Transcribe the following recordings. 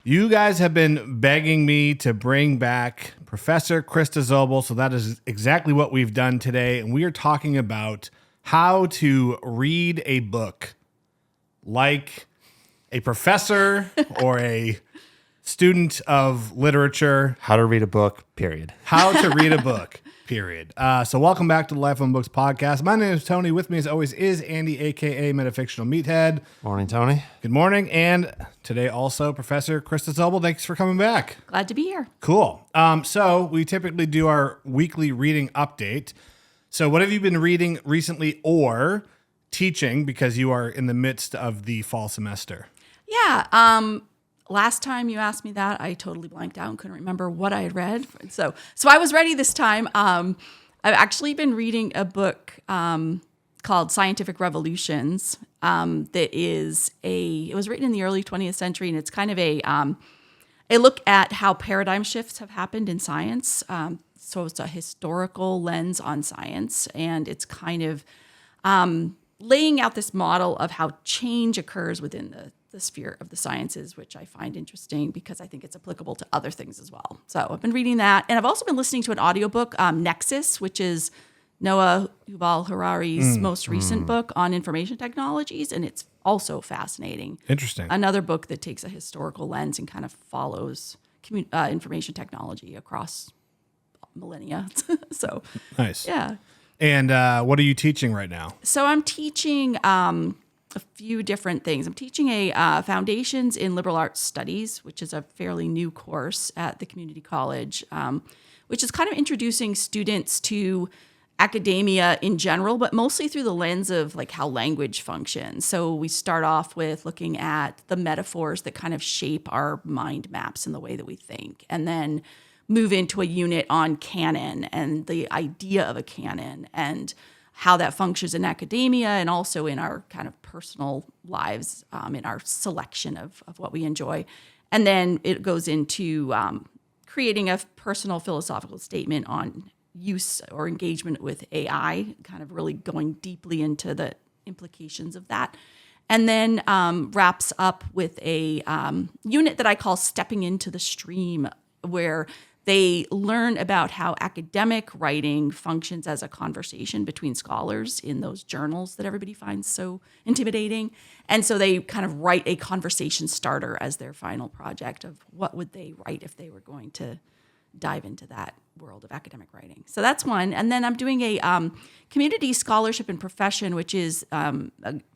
You guys have been begging me to bring back Professor Krista Zobel, so that is exactly what we've done today. And we are talking about how to read a book like a professor or a student of literature. How to read a book, period. How to read a book, period. So welcome back to the Life on Books podcast. My name is Tony. With me as always is Andy, a.k.a. Metafictional Meathead. Morning, Tony. Good morning. And today also Professor Krista Zobel. Thanks for coming back. Glad to be here. Cool. So we typically do our weekly reading update. So what have you been reading recently or teaching because you are in the midst of the fall semester? Yeah. Last time you asked me that, I totally blanked out and couldn't remember what I had read. So I was ready this time. I've actually been reading a book called Scientific Revolutions. It was written in the early 20th century, and it's kind of a look at how paradigm shifts have happened in science. So it's a historical lens on science, and it's kind of laying out this model of how change occurs within the sphere of the sciences, which I find interesting because I think it's applicable to other things as well. So I've been reading that. And I've also been listening to an audiobook, Nexus, which is Yuval Harari's most recent book on information technologies. And it's also fascinating. Interesting. Another book that takes a historical lens and kind of follows information technology across millennia. So Nice. Yeah. And what are you teaching right now? So I'm teaching a few different things. I'm teaching a Foundations in Liberal Arts Studies, which is a fairly new course at the community college, which is kind of introducing students to academia in general, but mostly through the lens of like how language functions. So we start off with looking at the metaphors that kind of shape our mind maps and the way that we think, and then move into a unit on canon and the idea of a canon and how that functions in academia and also in our kind of personal lives, in our selection of what we enjoy. And then it goes into creating a personal philosophical statement on use or engagement with AI, kind of really going deeply into the implications of that. And then wraps up with a unit that I call Stepping into the Stream, where they learn about how academic writing functions as a conversation between scholars in those journals that everybody finds so intimidating. And so they kind of write a conversation starter as their final project of what would they write if they were going to dive into that world of academic writing. So that's one. And then I'm doing a community scholarship and profession, which is a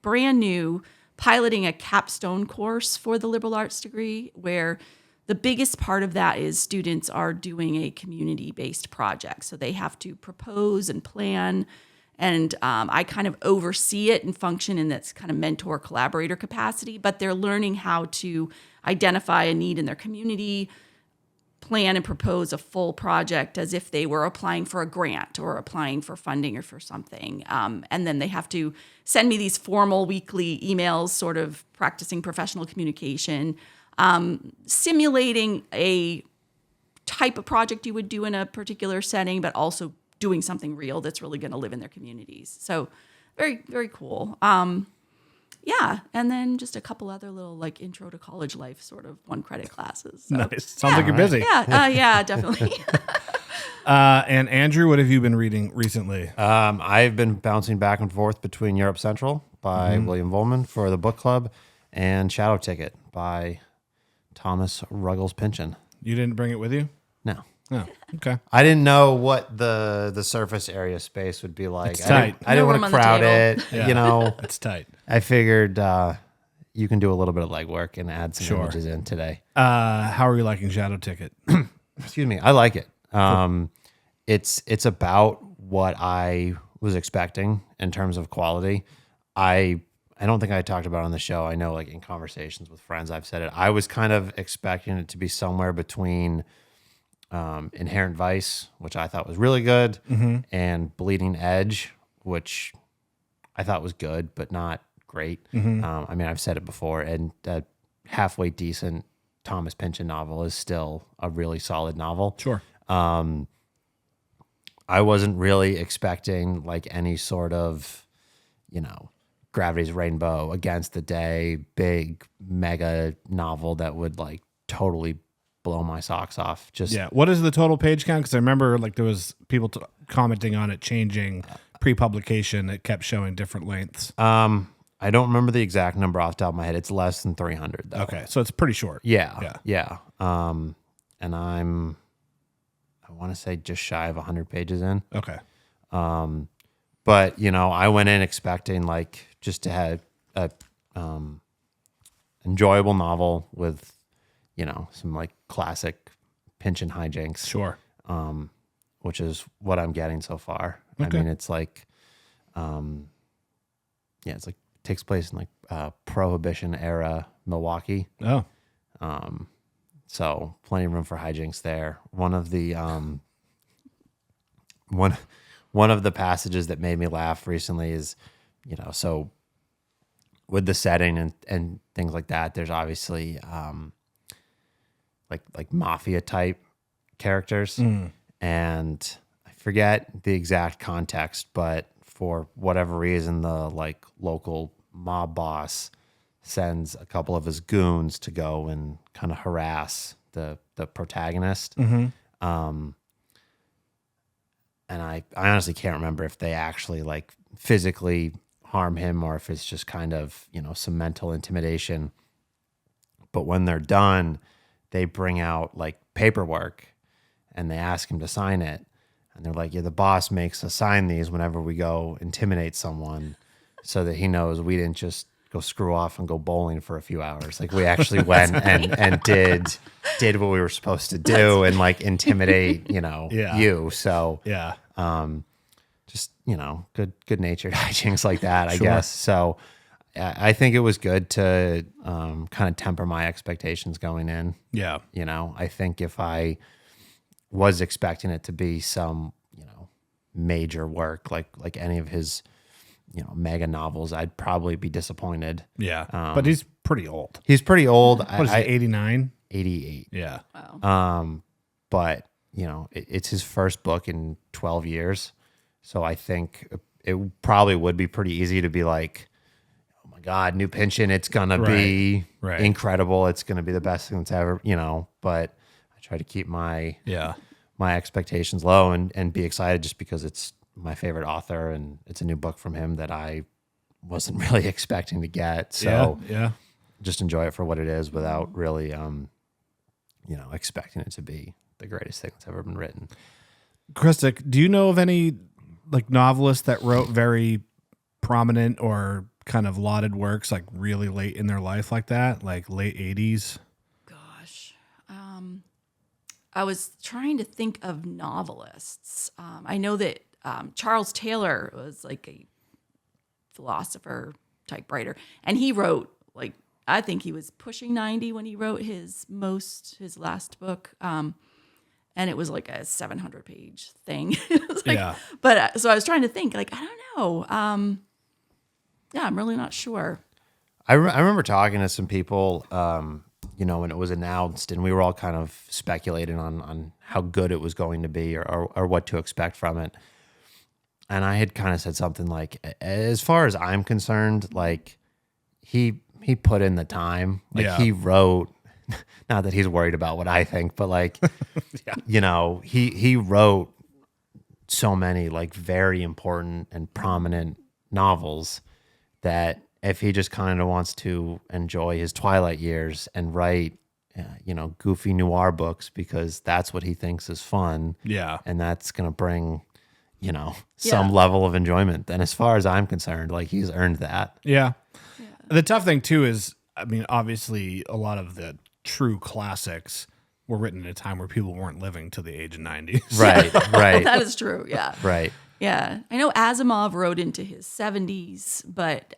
brand new piloting a capstone course for the liberal arts degree, where the biggest part of that is students are doing a community-based project. So they have to propose and plan, and I kind of oversee it and function in this kind of mentor-collaborator capacity, but they're learning how to identify a need in their community, plan and propose a full project as if they were applying for a grant or applying for funding or for something. And then they have to send me these formal weekly emails, sort of practicing professional communication, simulating a type of project you would do in a particular setting, but also doing something real that's really going to live in their communities. So very, very cool. Yeah. And then just a couple other little like intro to college life sort of one credit classes. So, Nice. Sounds like you're busy. Yeah. Yeah, definitely. And Andrew, what have you been reading recently? I've been bouncing back and forth between Europe Central by William Vollmann for the book club and Shadow Ticket by Thomas Ruggles Pynchon. You didn't bring it with you? No. Oh, okay. I didn't know what the surface area space would be like. It's tight. I didn't No want room to on the crowd table. it. Yeah. You know, It's tight. I figured you can do a little bit of legwork and add some Sure. images in today. How are you liking Shadow Ticket? Excuse me. I like it. It's about what I was expecting in terms of quality. I don't think I talked about it on the show. I know, like in conversations with friends, I've said it. I was kind of expecting it to be somewhere between Inherent Vice, which I thought was really good, and Bleeding Edge, which I thought was good, but not great. I mean, I've said it before, and a halfway decent Thomas Pynchon novel is still a really solid novel. Sure. I wasn't really expecting like any sort of, Gravity's Rainbow, Against the Day, big mega novel that would like totally blow my socks off. Just Yeah. What is the total page count? Because I remember like there was people commenting on it changing pre-publication. It kept showing different lengths. I don't remember the exact number off the top of my head. It's less than 300 though. Okay, so it's pretty short. Yeah. And I want to say just shy of 100 pages in. Okay. But I went in expecting like just to have a enjoyable novel with some like classic Pynchon hijinks. Sure. Which is what I'm getting so far. Okay. I mean, it's like, it's like takes place in like Prohibition era Milwaukee. Oh. So plenty of room for hijinks there. One of the one of the passages that made me laugh recently is, so with the setting and things like that, there's obviously like mafia type characters. And I forget the exact context, but for whatever reason, the like local mob boss sends a couple of his goons to go and kind of harass the protagonist. And I honestly can't remember if they actually like physically harm him or if it's just kind of, some mental intimidation. But when they're done, they bring out like paperwork and they ask him to sign it. And they're like, yeah, the boss makes us sign these whenever we go intimidate someone so that he knows we didn't just go screw off and go bowling for a few hours. Like we actually went and did what we were supposed to do and like intimidate, you. So Yeah. just, good natured hijinks like that, I guess. So I think it was good to kind of temper my expectations going in. Yeah. I think if I was expecting it to be some, major work like any of his, mega novels, I'd probably be disappointed. Yeah. But he's pretty old. He's pretty old. What is he, 89? 88. Yeah. Wow. But, it's his first book in 12 years. So I think it probably would be pretty easy to be like, oh my God, new Pynchon, it's going to be incredible. It's going to be the best thing that's ever, but I try to keep my expectations low and be excited just because it's my favorite author and it's a new book from him that I wasn't really expecting to get. So just enjoy it for what it is without really, expecting it to be the greatest thing that's ever been written. Krista, do you know of any like novelists that wrote very prominent or kind of lauded works like really late in their life like that, like late 80s? Gosh. I was trying to think of novelists. I know that Charles Taylor was like a philosopher type writer, and he wrote like, I think he was pushing 90 when he wrote his last book. And it was like a 700-page thing. But so I was trying to think, like, I don't know. I'm really not sure. I remember talking to some people, when it was announced, and we were all kind of speculating on how good it was going to be or what to expect from it. And I had kind of said something like, as far as I'm concerned, like he put in the time. Like he wrote. Not that he's worried about what I think, but like, he wrote so many like very important and prominent novels that if he just kind of wants to enjoy his twilight years and write, goofy noir books because that's what he thinks is fun. Yeah. And that's going to bring, some level of enjoyment. And as far as I'm concerned, like he's earned that. Yeah. The tough thing too is, I mean, obviously a lot of the true classics were written at a time where people weren't living to the age of 90. Right. That is true. Yeah. Right. Yeah. I know Asimov wrote into his 70s, but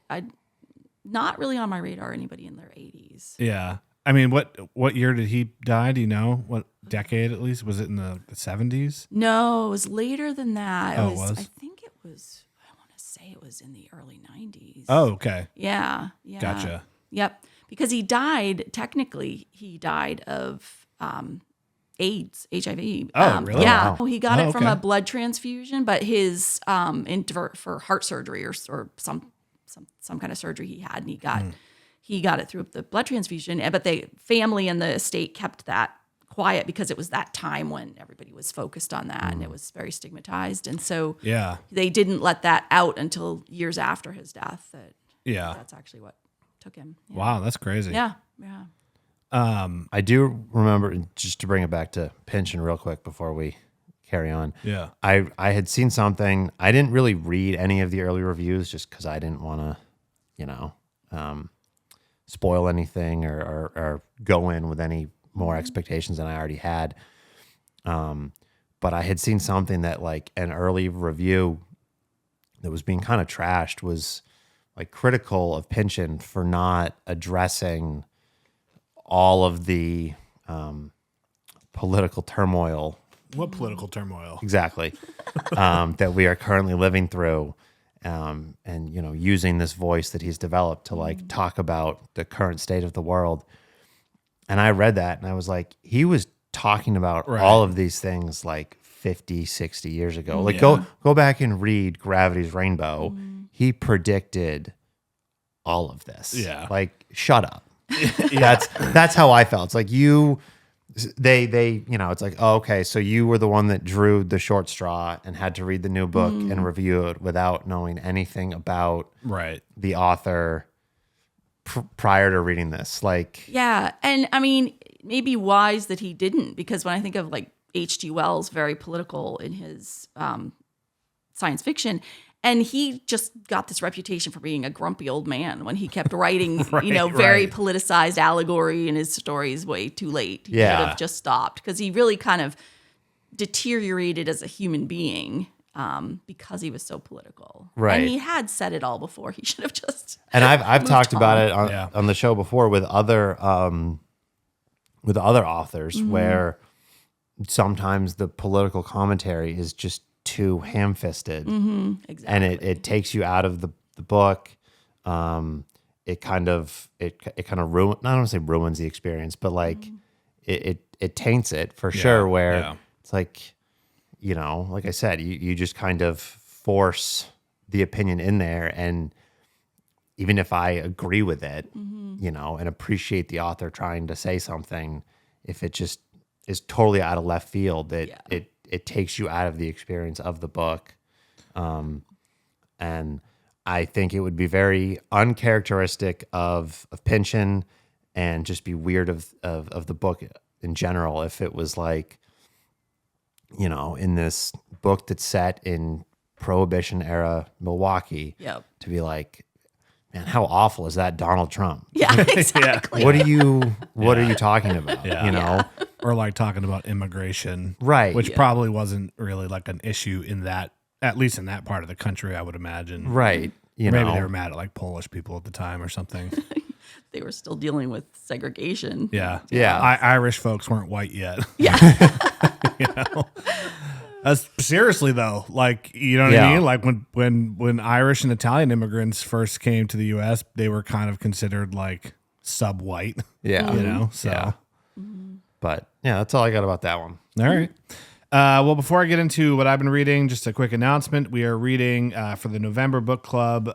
not really on my radar anybody in their 80s. Yeah. I mean, what year did he die? Do you know? What decade at least? Was it in the 70s? No, it was later than that. It was? I think it was, I want to say it was in the early 90s. Oh, okay. Yeah. Gotcha. Yep. Because he died of AIDS, HIV. Oh, really? Yeah. Wow. He got it from okay. a blood transfusion, but his for heart surgery or some kind of surgery he had, and he got it through the blood transfusion, but the family and the estate kept that quiet because it was that time when everybody was focused on that and it was very stigmatized. And so they didn't let that out until years after his death. That's actually what took him. Yeah. Wow, that's crazy. Yeah. I do remember, just to bring it back to Pynchon real quick before we carry on. Yeah. I had seen something. I didn't really read any of the early reviews just because I didn't want to, spoil anything or go in with any more expectations than I already had. But I had seen something that like an early review that was being kind of trashed was like critical of Pynchon for not addressing all of the political turmoil. What political turmoil? Exactly. That we are currently living through. And, using this voice that he's developed to like talk about the current state of the world. And I read that and I was like, he was talking about all of these things like 50, 60 years ago. Like go back and read Gravity's Rainbow. He predicted all of this. Yeah. Like, shut up. That's how I felt. It's like they it's like, oh, okay, so you were the one that drew the short straw and had to read the new book and review it without knowing anything about the author prior to reading this. Like, yeah. And I mean, maybe wise that he didn't, because when I think of like H.G. Wells, very political in his science fiction, and he just got this reputation for being a grumpy old man when he kept writing, very politicized allegory in his stories way too late. He should have just stopped, because he really kind of deteriorated as a human being because he was so political. Right. And he had said it all before. He should have just. And I've talked about it on the show before with other authors where sometimes the political commentary is just too ham-fisted, Exactly. and it takes you out of the book. It kind of ruins, I don't want to say ruins the experience, but like it taints it for sure. Where it's like, like I said, you just kind of force the opinion in there, and even if I agree with it, and appreciate the author trying to say something, if it just is totally out of left field, it takes you out of the experience of the book. And I think it would be very uncharacteristic of Pynchon and just be weird of the book in general if it was like, in this book that's set in Prohibition era Milwaukee, to be like, man, how awful is that Donald Trump? Yeah, exactly. What are you talking about? Or like talking about immigration, right? Which probably wasn't really like an issue in that, at least in that part of the country, I would imagine. Right. Maybe they were mad at like Polish people at the time or something. They were still dealing with segregation. Yeah. Yeah. Irish folks weren't white yet. Yeah. Seriously though, like, you know what I mean? Like when Irish and Italian immigrants first came to the US, they were kind of considered like sub-white. Yeah. So. Yeah. But yeah, that's all I got about that one. All right. Well, before I get into what I've been reading, just a quick announcement. We are reading for the November book club,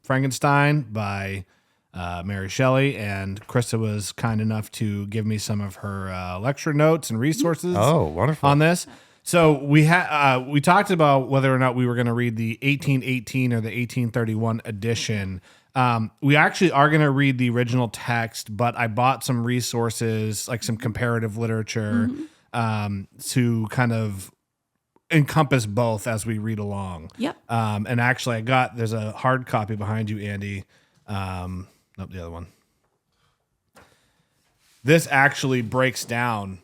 Frankenstein by Mary Shelley, and Krista was kind enough to give me some of her lecture notes and resources. Oh, wonderful. On this. So we talked about whether or not we were going to read the 1818 or the 1831 edition. We actually are going to read the original text, but I bought some resources, like some comparative literature, to kind of encompass both as we read along. Yep. And actually there's a hard copy behind you, Andy. Nope, the other one. This actually breaks down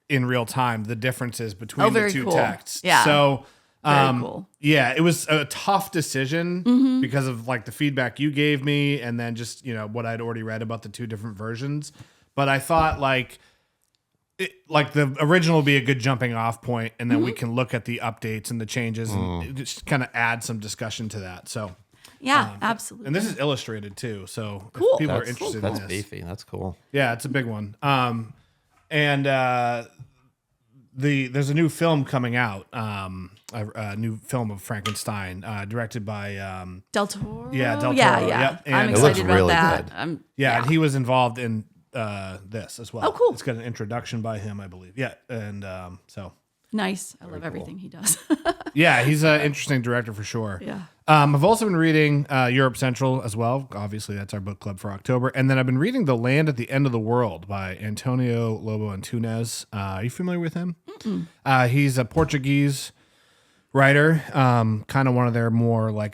in real time the differences between the two texts. Yeah. So very cool. Yeah, it was a tough decision because of like the feedback you gave me and then just, what I'd already read about the two different versions. But I thought like the original would be a good jumping off point, and then we can look at the updates and the changes and just kind of add some discussion to that. So yeah, absolutely. And this is illustrated too. So cool. if people are That's interested That's in this. beefy. That's cool. Yeah, it's a big one. And there's a new film coming out, a new film of Frankenstein, directed by Del Toro. Del Toro. Yeah. Yep. I'm And It looks excited about really that. good. and he was involved in this as well. Oh, cool. It's got an introduction by him, I believe. Yeah, and so Nice. I love everything he does. yeah, he's an interesting director for sure. Yeah. I've also been reading Europe Central as well. Obviously, that's our book club for October. And then I've been reading The Land at the End of the World by Antonio Lobo Antunes. Are you familiar with him? He's a Portuguese writer, kind of one of their more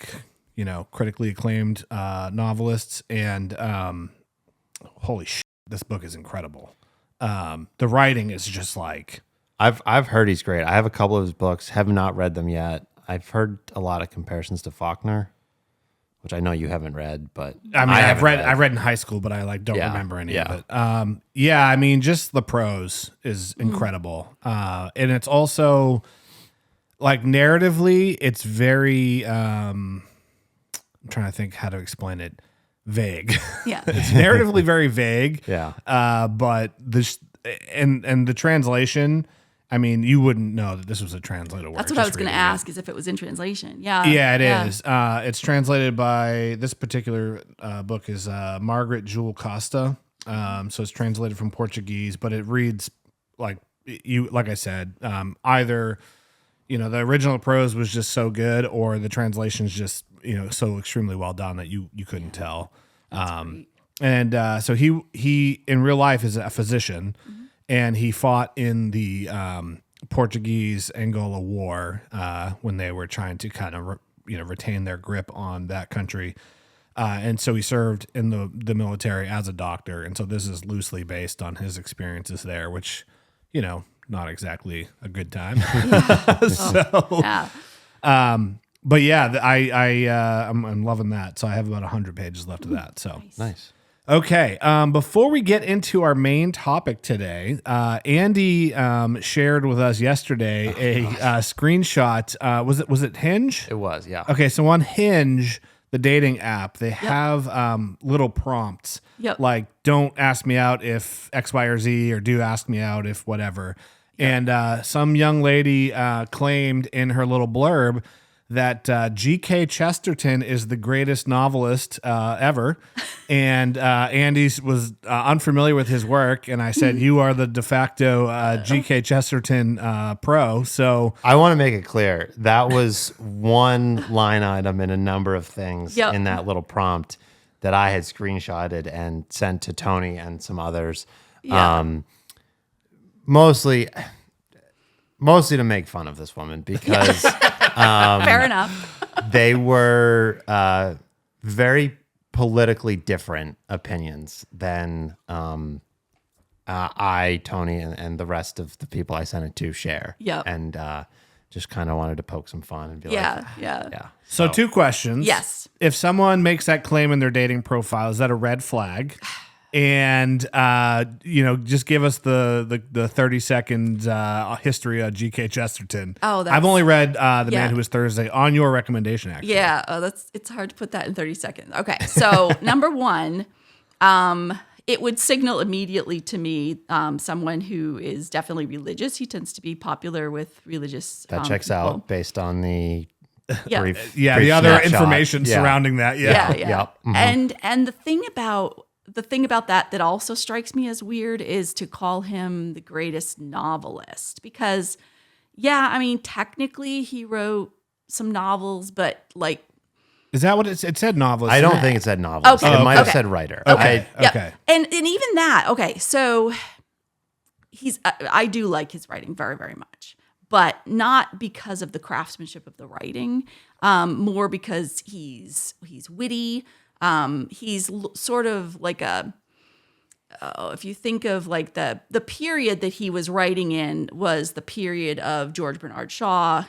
critically acclaimed novelists. And holy shit, this book is incredible. The writing is just like... I've heard he's great. I have a couple of his books, have not read them yet. I've heard a lot of comparisons to Faulkner, which I know you haven't read, but I mean, haven't I've read in high school, but I don't remember any of it. I mean, just the prose is incredible. And it's also narratively, it's very, I'm trying to think how to explain it. Vague. Yeah. It's narratively very vague. Yeah. But this, and the translation, I mean, you wouldn't know that this was a translated word. That's what I was going to ask, is if it was in translation. Yeah. Yeah, it is. It's translated by, this particular book is Margaret Jewel Costa. So it's translated from Portuguese, but it reads like I said, either, the original prose was just so good, or the translation's just, so extremely well done that you couldn't tell. So he in real life is a physician. And he fought in the Portuguese Angola War when they were trying to kind of retain their grip on that country, and so he served in the military as a doctor. And so this is loosely based on his experiences there, which not exactly a good time. But yeah, I'm loving that. So I have about 100 pages left of that. So Nice. Okay, before we get into our main topic today, Andy shared with us yesterday a screenshot. Was it Hinge? It was, yeah. Okay, so on Hinge, the dating app, they have little prompts like "Don't ask me out if X, Y, or Z," or "Do ask me out if whatever." And some young lady claimed in her little blurb that GK Chesterton is the greatest novelist ever. And Andy was unfamiliar with his work. And I said, you are the de facto GK Chesterton pro. So I want to make it clear that was one line item in a number of things in that little prompt that I had screenshotted and sent to Tony and some others. Mostly to make fun of this woman, because fair enough. they were very politically different opinions than I, Tony, and the rest of the people I sent it to share. Yep. And just kind of wanted to poke some fun and be Yeah. So two questions. Yes. If someone makes that claim in their dating profile, is that a red flag? And just give us the 30-second history of GK Chesterton. Oh, I've only read The Man Who Was Thursday on your recommendation, actually. Yeah. Oh, it's hard to put that in 30 seconds. Okay. So number one, it would signal immediately to me someone who is definitely religious. He tends to be popular with religious. That checks people. out based on the brief the brief other snapshot. information surrounding that. Yeah. Yep. Mm-hmm. And the thing about that also strikes me as weird is to call him the greatest novelist, because technically he wrote some novels, but Is that what it said? Novelist. I don't think it said novelist. Okay. It might have Okay. said writer. Okay. Yep. And even that, okay, so I do like his writing very, very much, but not because of the craftsmanship of the writing, more because he's witty. He's sort of like if you think of the period that he was writing in was the period of George Bernard Shaw,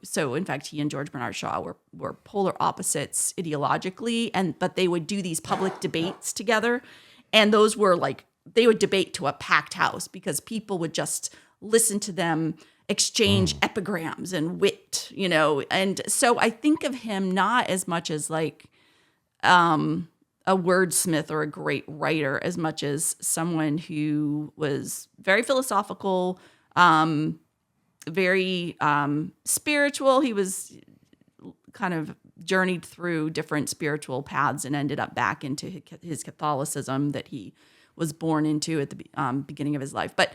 so in fact, he and George Bernard Shaw were polar opposites ideologically, but they would do these public debates together. And those were they would debate to a packed house because people would just listen to them exchange epigrams and wit, and so I think of him not as much as a wordsmith or a great writer, as much as someone who was very philosophical, very spiritual. He was kind of journeyed through different spiritual paths and ended up back into his Catholicism that he was born into at the beginning of his life. But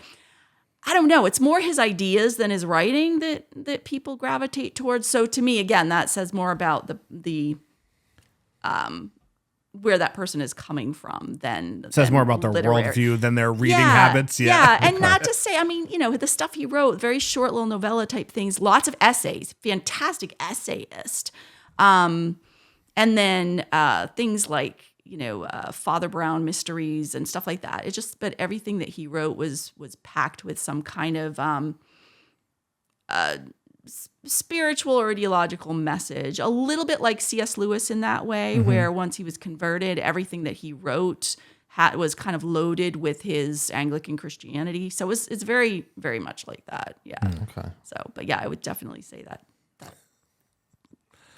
I don't know. It's more his ideas than his writing that people gravitate towards. So to me, again, that says more about the where that person is coming from than It says more about their worldview than their reading habits. Yeah. And not to say, I mean, the stuff he wrote, very short little novella type things, lots of essays, fantastic essayist. And then things like, Father Brown mysteries and stuff like that. But everything that he wrote was packed with some kind of spiritual or ideological message, a little bit like C.S. Lewis in that way, where once he was converted, everything that he wrote was kind of loaded with his Anglican Christianity. So it's very, very much like that. Yeah. Okay. So, but yeah, I would definitely say that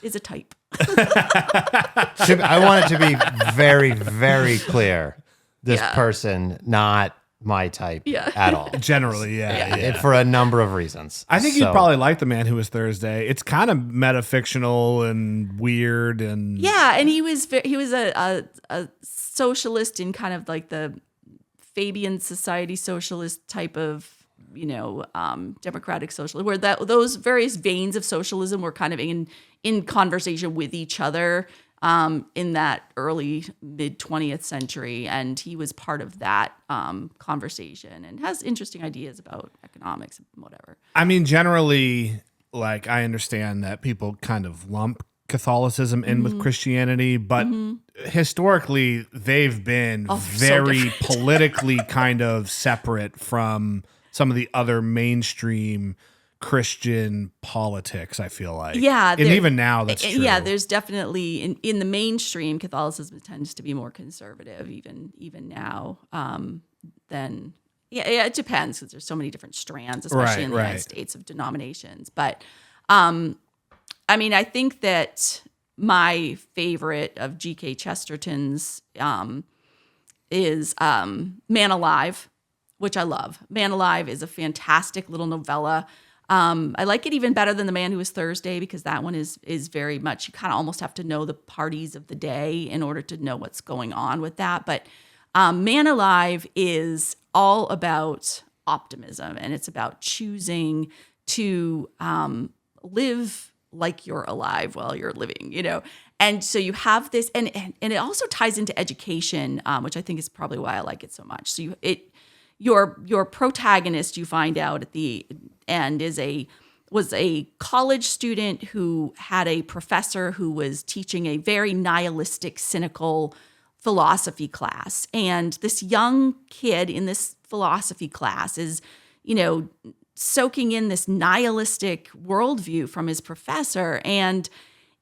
is a type. I want it to be very, very clear. This person, not my type at all. Generally, yeah. For a number of reasons. I think you'd probably like The Man Who Was Thursday. It's kind of metafictional and weird, and and he was a socialist in kind of like the Fabian Society socialist type of democratic socialism, where those various veins of socialism were kind of in conversation with each other in that early mid 20th century, and he was part of that conversation and has interesting ideas about economics and whatever. I mean, generally, like, I understand that people kind of lump Catholicism in with Christianity, but historically they've been very politically kind of separate from some of the other mainstream Christian politics, I feel like. Yeah. And even now, that's true. Yeah, there's definitely, in the mainstream, Catholicism tends to be more conservative, even now, than, it depends, because there's so many different strands, especially in the United States, of denominations. But, I mean, I think that my favorite of GK Chesterton's is Manalive, which I love. Manalive is a fantastic little novella. I like it even better than The Man Who Was Thursday, because that one is very much, you kind of almost have to know the parties of the day in order to know what's going on with that. But Manalive is all about optimism, and it's about choosing to live like you're alive while you're living, And so you have this, and it also ties into education, which I think is probably why I like it so much. So your protagonist, you find out at the end, was a college student who had a professor who was teaching a very nihilistic, cynical philosophy class. And this young kid in this philosophy class is, soaking in this nihilistic worldview from his professor. And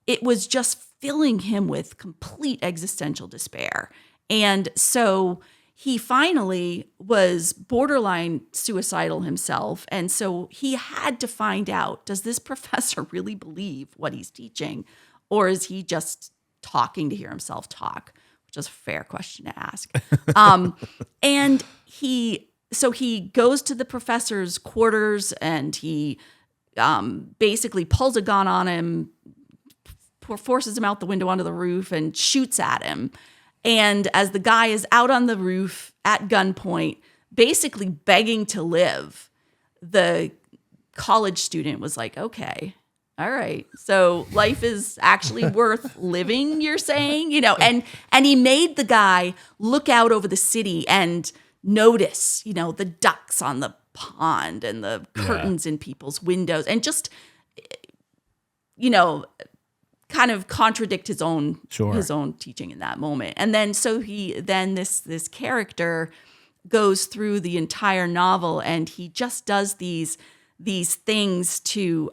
it was just filling him with complete existential despair. And so he finally was borderline suicidal himself. And so he had to find out, does this professor really believe what he's teaching? Or is he just talking to hear himself talk? Which is a fair question to ask. And he goes to the professor's quarters, and he basically pulls a gun on him, forces him out the window onto the roof, and shoots at him. And as the guy is out on the roof at gunpoint, basically begging to live, the college student was like, okay, all right, so life is actually worth living, you're saying? And he made the guy look out over the city and notice, the ducks on the pond and the curtains in people's windows, and just, kind of contradict his own teaching in that moment. And then this character goes through the entire novel, and he just does these things to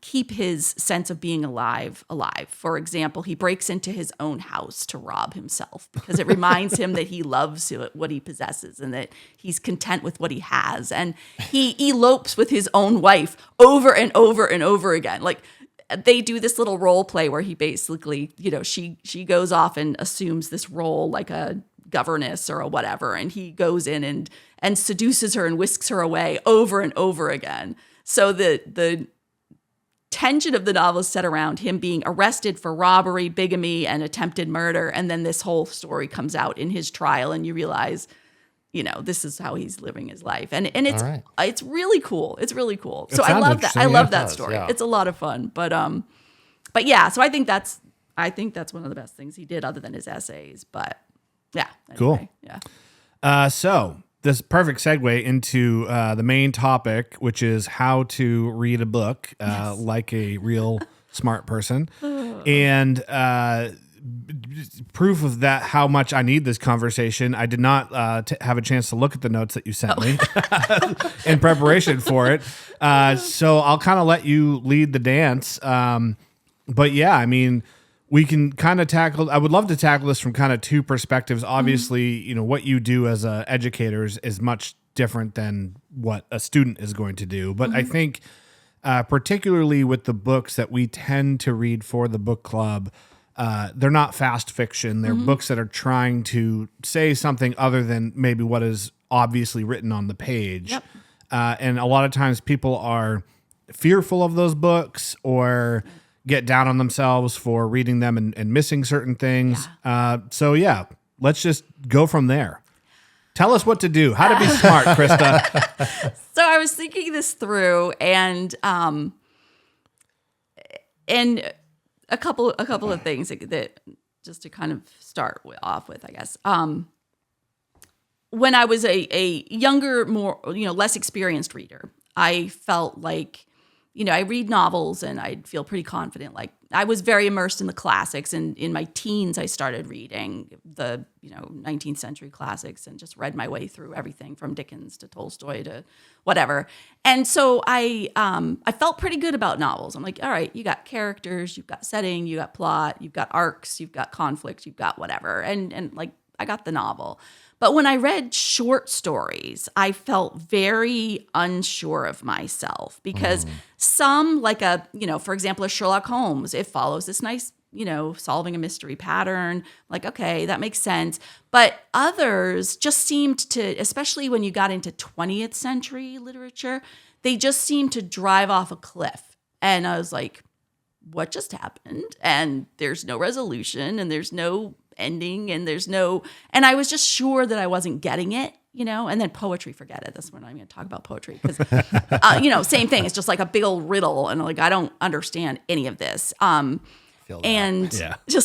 keep his sense of being alive. For example, he breaks into his own house to rob himself, because it reminds him that he loves what he possesses and that he's content with what he has. And he elopes with his own wife over and over and over again. Like, they do this little role play where he basically, she goes off and assumes this role like a governess or a whatever, and he goes in and seduces her and whisks her away over and over again. So the tension of the novel is set around him being arrested for robbery, bigamy, and attempted murder. And then this whole story comes out in his trial, and you realize, this is how he's living his life. And it's really cool. It's really cool. So I love that. I love that story. Yeah. It's a lot of fun. But yeah, so I think that's one of the best things he did other than his essays. But yeah. Anyway, cool. Yeah. So this perfect segue into the main topic, which is how to read a book like a real smart person. And proof of that, how much I need this conversation, I did not have a chance to look at the notes that you sent me in preparation for it. So I'll kind of let you lead the dance. But yeah, I mean, we can kind of I would love to tackle this from kind of two perspectives. Obviously, what you do as an educator is much different than what a student is going to do. But I think particularly with the books that we tend to read for the book club, they're not fast fiction. They're books that are trying to say something other than maybe what is obviously written on the page. Yep. And a lot of times people are fearful of those books or get down on themselves for reading them and missing certain things. So yeah, let's just go from there. Tell us what to do. How to be smart, Krista. So I was thinking this through, and a couple of things that just to kind of start off with, I guess. When I was a younger, more less experienced reader, I felt like, I read novels and I'd feel pretty confident. Like I was very immersed in the classics, and in my teens I started reading the 19th century classics and just read my way through everything from Dickens to Tolstoy to whatever. And so I felt pretty good about novels. I'm like, all right, you got characters, you've got setting, you got plot, you've got arcs, you've got conflict, you've got whatever. And like I got the novel. But when I read short stories, I felt very unsure of myself because some, like for example, a Sherlock Holmes, it follows this nice, solving a mystery pattern. Like, okay, that makes sense. But others just seemed to, especially when you got into 20th century literature, they just seemed to drive off a cliff. And I was like, what just happened? And there's no resolution, and there's no ending, and and I was just sure that I wasn't getting it, and then poetry, forget it. That's when I'm going to talk about poetry because, same thing. It's just like a big old riddle, and like, I don't understand any of this. Just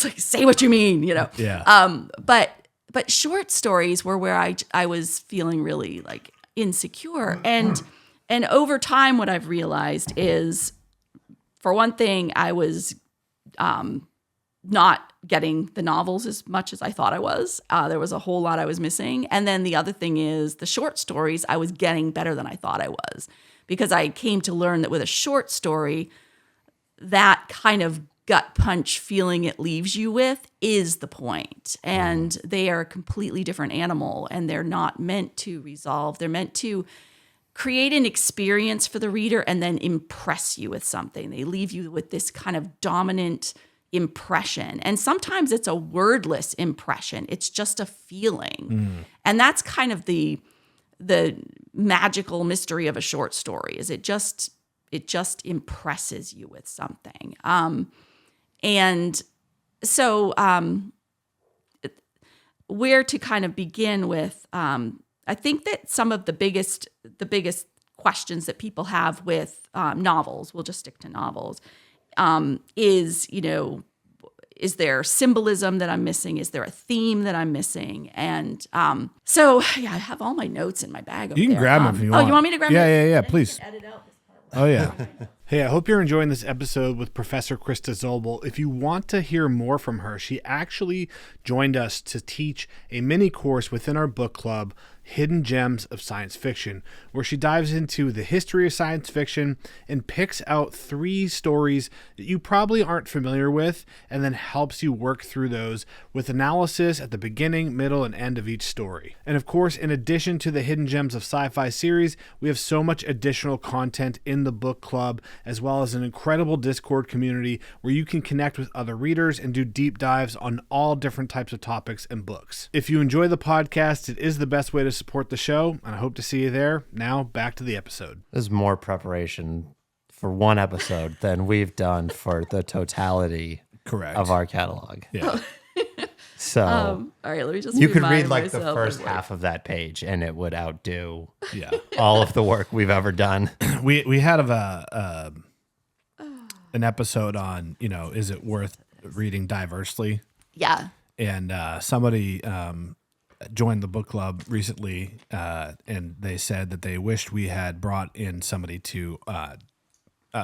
like, say what you mean, Yeah. But short stories were where I was feeling really like insecure. And over time, what I've realized is, for one thing, I was, not getting the novels as much as I thought I was. There was a whole lot I was missing. And then the other thing is the short stories, I was getting better than I thought I was, because I came to learn that with a short story, that kind of gut punch feeling it leaves you with is the point. And they are a completely different animal, and they're not meant to resolve. They're meant to create an experience for the reader and then impress you with something. They leave you with this kind of dominant impression. And sometimes it's a wordless impression. It's just a feeling. And that's kind of the magical mystery of a short story, is it just impresses you with something. And so where to kind of begin with, I think that some of the biggest questions that people have with novels, we'll just stick to novels, is there symbolism that I'm missing? Is there a theme that I'm missing? And so I have all my notes in my bag over there. You can grab them if you want. Oh, you want me to grab them? Yeah, please. Edit out this part. Oh, yeah. Hey, I hope you're enjoying this episode with Professor Krista Zobel. If you want to hear more from her, she actually joined us to teach a mini course within our book club, Hidden Gems of Science Fiction, where she dives into the history of science fiction and picks out 3 stories that you probably aren't familiar with, and then helps you work through those with analysis at the beginning, middle, and end of each story. And of course, in addition to the Hidden Gems of Sci-Fi series, we have so much additional content in the book club, as well as an incredible Discord community where you can connect with other readers and do deep dives on all different types of topics and books. If you enjoy the podcast, it is the best way to support the show, and I hope to see you there. Now, back to the episode. There's more preparation for one episode than we've done for the totality Correct. of our catalog. Yeah. So All right, let me just you could read remind like the myself first of, like, half of that page and it would outdo Yeah. all of the work we've ever done. We had an episode on, is it worth reading diversely? Yeah. And somebody joined the book club recently, and they said that they wished we had brought in somebody to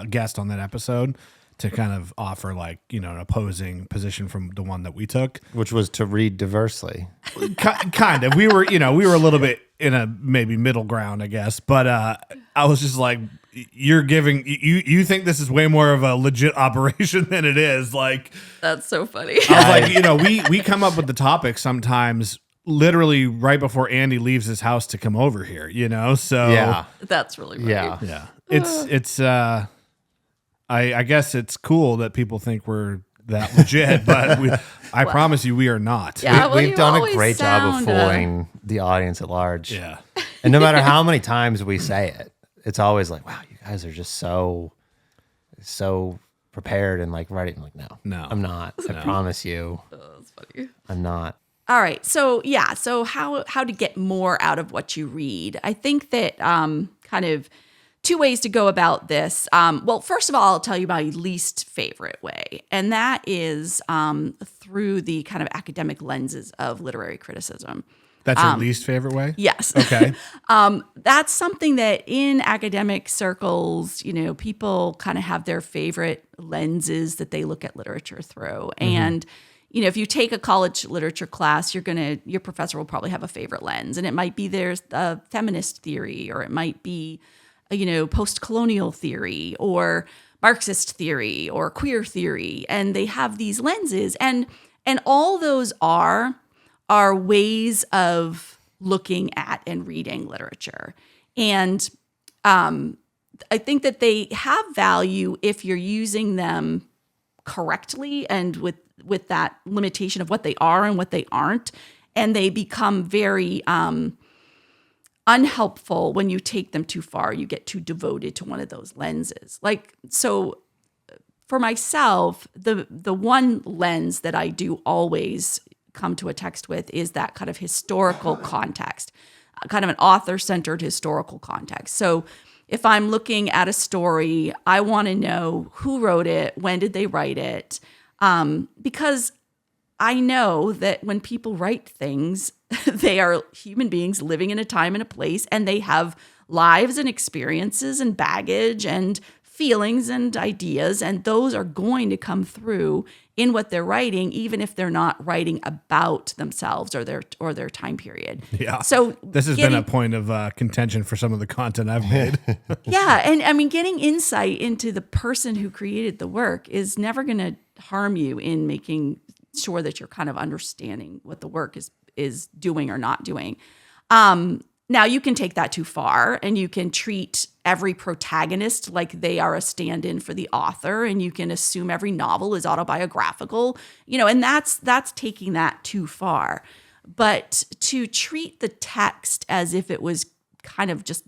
guest on that episode to kind of offer an opposing position from the one that we took. Which was to read diversely. Kind of. We were a little bit in a maybe middle ground, I guess. But I was just like, you're giving, you think this is way more of a legit operation than it is. Like, That's so funny. I was like, we come up with the topics sometimes literally right before Andy leaves his house to come over here, So Yeah. That's really funny. Yeah. yeah, it's I guess it's cool that people think we're that legit, but I promise you we are not. Yeah. well, We've you done a always great job of sound, fooling the audience at large. Yeah. And no matter how many times we say it, it's always like, wow, you guys are just so prepared and like ready. I'm like, no, I'm not. I promise you. That's funny. I'm not. All right. So yeah. So how to get more out of what you read? I think that kind of two ways to go about this. Well, first of all, I'll tell you my least favorite way, and that is through the kind of academic lenses of literary criticism. That's your least favorite way? Yes. Okay. That's something that in academic circles, people kind of have their favorite lenses that they look at literature through. And, if you take a college literature class, your professor will probably have a favorite lens. And it might be there's a feminist theory, or it might be, post-colonial theory, or Marxist theory, or queer theory. And they have these lenses. And all those are ways of looking at and reading literature. And I think that they have value if you're using them correctly and with that limitation of what they are and what they aren't. And they become very unhelpful when you take them too far. You get too devoted to one of those lenses. So for myself, the one lens that I do always come to a text with is that kind of historical context, kind of an author-centered historical context. So if I'm looking at a story, I want to know who wrote it, when did they write it, because I know that when people write things, they are human beings living in a time and a place, and they have lives and experiences and baggage and feelings and ideas, and those are going to come through in what they're writing, even if they're not writing about themselves or their time period. Yeah. So this has been a point of contention for some of the content I've made. yeah, and I mean, getting insight into the person who created the work is never going to harm you in making sure that you're kind of understanding what the work is doing or not doing. Now, you can take that too far, and you can treat every protagonist like they are a stand-in for the author, and you can assume every novel is autobiographical, and that's taking that too far. But to treat the text as if it was kind of just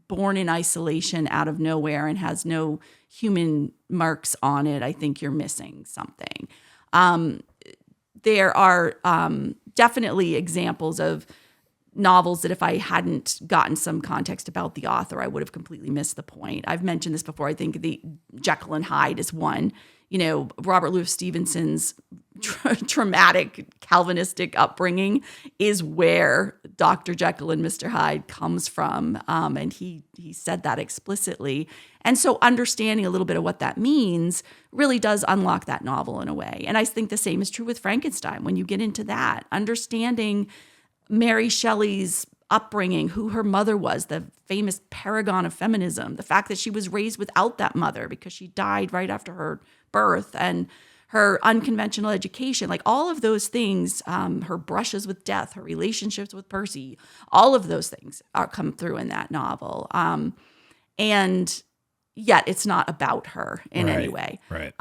born in isolation out of nowhere and has no human marks on it, I think you're missing something. There are definitely examples of novels that if I hadn't gotten some context about the author, I would have completely missed the point. I've mentioned this before. I think the Jekyll and Hyde is one. Robert Louis Stevenson's traumatic Calvinistic upbringing is where Dr. Jekyll and Mr. Hyde comes from. And he said that explicitly. And so understanding a little bit of what that means really does unlock that novel in a way. And I think the same is true with Frankenstein. When you get into that, understanding Mary Shelley's upbringing, who her mother was, the famous paragon of feminism, the fact that she was raised without that mother because she died right after her birth, and her unconventional education, like all of those things, her brushes with death, her relationships with Percy, all of those things come through in that novel. And yet it's not about her in any way. Right.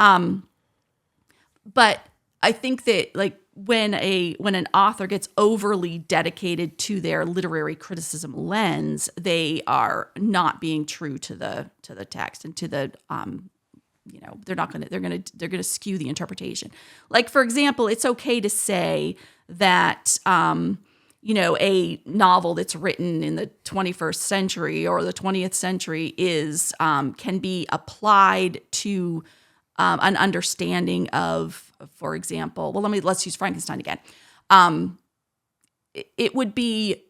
But I think that like when an author gets overly dedicated to their literary criticism lens, they are not being true to the text and to the they're going to skew the interpretation. Like, for example, it's okay to say that a novel that's written in the 21st century or the 20th century is can be applied to an understanding of, for example, let's use Frankenstein again. It would be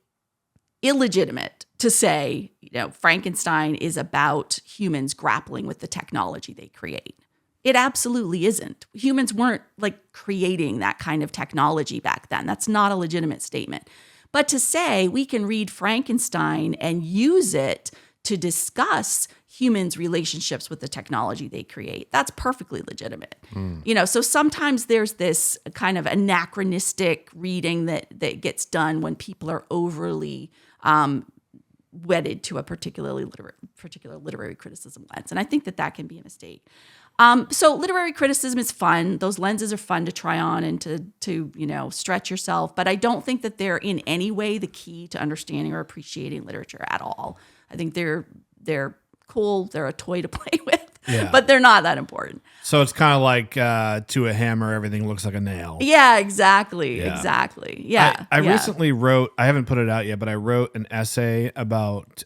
illegitimate to say, Frankenstein is about humans grappling with the technology they create. It absolutely isn't. Humans weren't like creating that kind of technology back then. That's not a legitimate statement. But to say we can read Frankenstein and use it to discuss humans' relationships with the technology they create, that's perfectly legitimate. So sometimes there's this kind of anachronistic reading that gets done when people are overly wedded to a particular literary criticism lens. And I think that can be a mistake. So literary criticism is fun. Those lenses are fun to try on and to stretch yourself. But I don't think that they're in any way the key to understanding or appreciating literature at all. I think they're cool. They're a toy to play with, but they're not that important. So it's kind of like to a hammer, everything looks like a nail. Yeah, exactly. Yeah. Exactly. Yeah. I recently wrote, I haven't put it out yet, but I wrote an essay about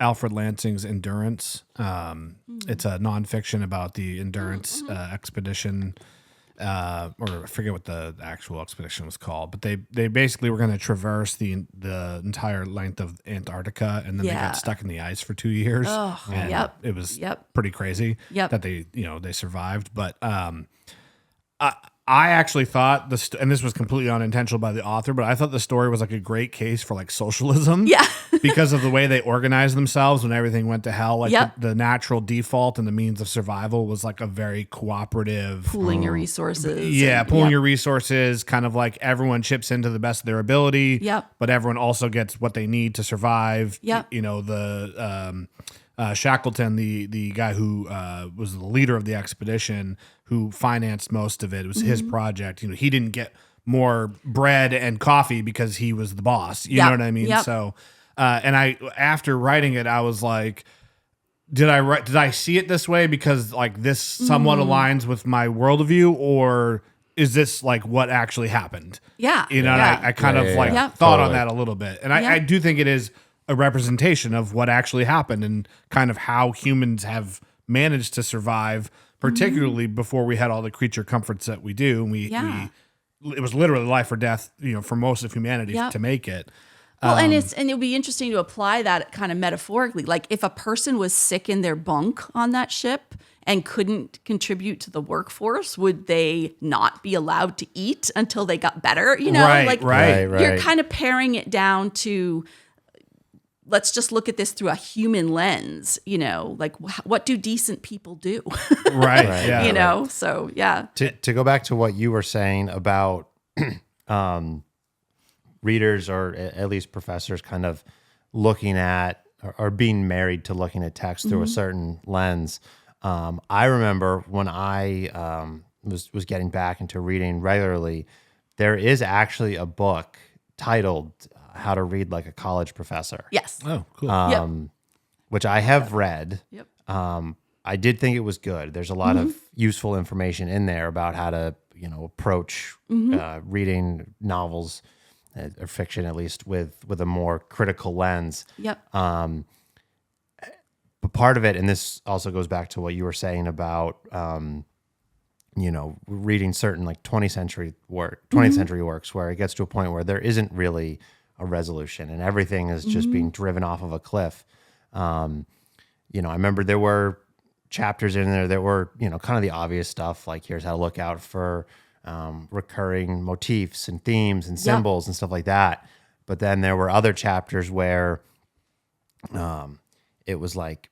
Alfred Lansing's Endurance. It's a nonfiction about the Endurance expedition, or I forget what the actual expedition was called, but they basically were going to traverse the entire length of Antarctica, and then they got stuck in the ice for 2 years. Oh, and it was pretty crazy that they survived. But I actually thought and this was completely unintentional by the author, but I thought the story was like a great case for like socialism. Yeah. Because of the way they organized themselves when everything went to hell. Like the natural default and the means of survival was like a very cooperative. Pooling your resources. Yeah, pooling your resources, kind of like everyone chips into the best of their ability. Yep. But everyone also gets what they need to survive. Yep. Shackleton, the guy who was the leader of the expedition, who financed most of it. It was his project. He didn't get more bread and coffee because he was the boss. You know what I mean? Yep. So, and after writing it, I was like, did I see it this way because like this somewhat aligns with my worldview, or is this like what actually happened? Yeah. And I kind of thought totally on that a little bit. And I do think it is a representation of what actually happened and kind of how humans have managed to survive, particularly before we had all the creature comforts that we do. And it was literally life or death, for most of humanity to make it. Well, and it'll be interesting to apply that kind of metaphorically. Like if a person was sick in their bunk on that ship and couldn't contribute to the workforce, would they not be allowed to eat until they got better? Right. You're kind of paring it down to, let's just look at this through a human lens, like what do decent people do? Right. Yeah. So yeah. To go back to what you were saying about readers, or at least professors, kind of looking at or being married to looking at text through a certain lens. I remember when I was getting back into reading regularly, there is actually a book titled How to Read Like a College Professor. Yes. Oh, cool. Which I have read. Yep. I did think it was good. There's a lot of useful information in there about how to, approach reading novels or fiction, at least with a more critical lens. Yep. But part of it, and this also goes back to what you were saying about, reading certain like 20th century works where it gets to a point where there isn't really a resolution and everything is just being driven off of a cliff. I remember there were chapters in there that were, kind of the obvious stuff, like here's how to look out for recurring motifs and themes and symbols and stuff like that. But then there were other chapters where it was like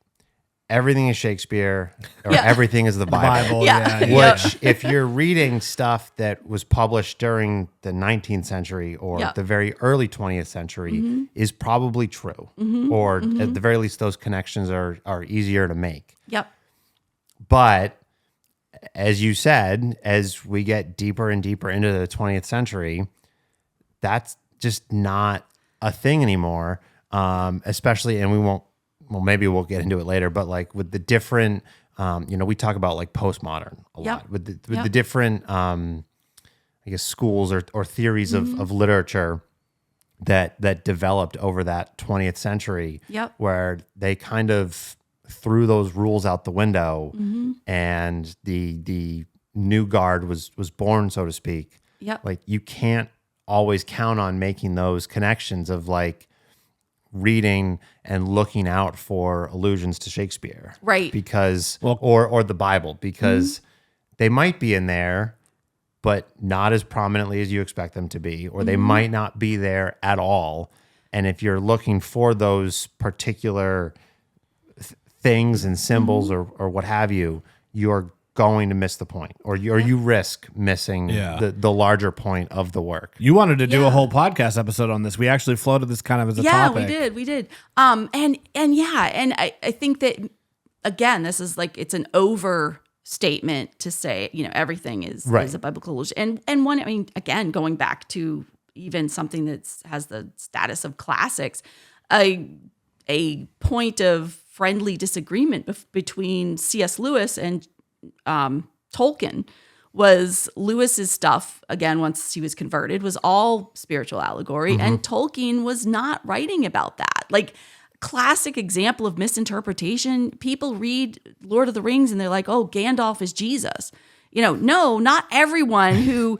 everything is Shakespeare or everything is the Bible. Which, if you're reading stuff that was published during the 19th century or the very early 20th century, is probably true. Or at the very least, those connections are easier to make. Yep. But as you said, as we get deeper and deeper into the 20th century, that's just not a thing anymore. Especially, and maybe we'll get into it later, but like with the different, we talk about like postmodern a lot with the different, I guess, schools or theories of literature that developed over that 20th century, where they kind of threw those rules out the window, and the new guard was born, so to speak. Like you can't always count on making those connections of like reading and looking out for allusions to Shakespeare, right? Because or the Bible, because they might be in there, but not as prominently as you expect them to be, or they might not be there at all. And if you're looking for those particular things and symbols or what have you, you're going to miss the point, or you risk missing the larger point of the work. You wanted to do a whole podcast episode on this. We actually floated this kind of as a topic. Yeah, we did. And I think that, again, this is like, it's an overstatement to say, everything is a biblical allusion. And one, I mean, again, going back to even something that has the status of classics, a point of friendly disagreement between C.S. Lewis and Tolkien was Lewis's stuff, again, once he was converted, was all spiritual allegory, and Tolkien was not writing about that. Like, classic example of misinterpretation. People read Lord of the Rings and they're like, oh, Gandalf is Jesus. No, not everyone who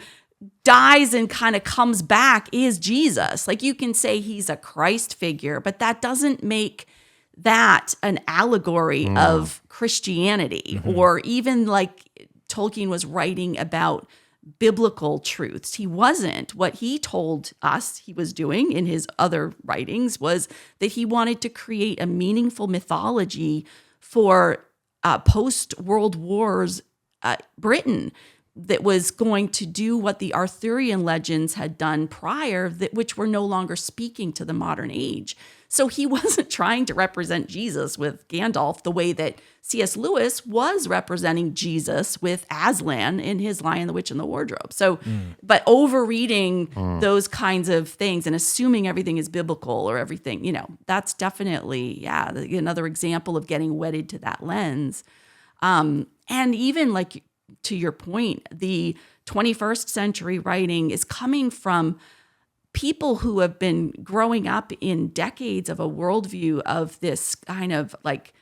dies and kind of comes back is Jesus. Like, you can say he's a Christ figure, but that doesn't make that an allegory of Christianity, or even like Tolkien was writing about biblical truths. He wasn't. What he told us he was doing in his other writings was that he wanted to create a meaningful mythology for post-World Wars Britain that was going to do what the Arthurian legends had done prior, which were no longer speaking to the modern age. So he wasn't trying to represent Jesus with Gandalf the way that C.S. Lewis was representing Jesus with Aslan in his Lion, the Witch, and the Wardrobe. So, but overreading those kinds of things and assuming everything is biblical or everything, that's definitely, another example of getting wedded to that lens. And even like, to your point, the 21st century writing is coming from people who have been growing up in decades of a worldview of this kind of like,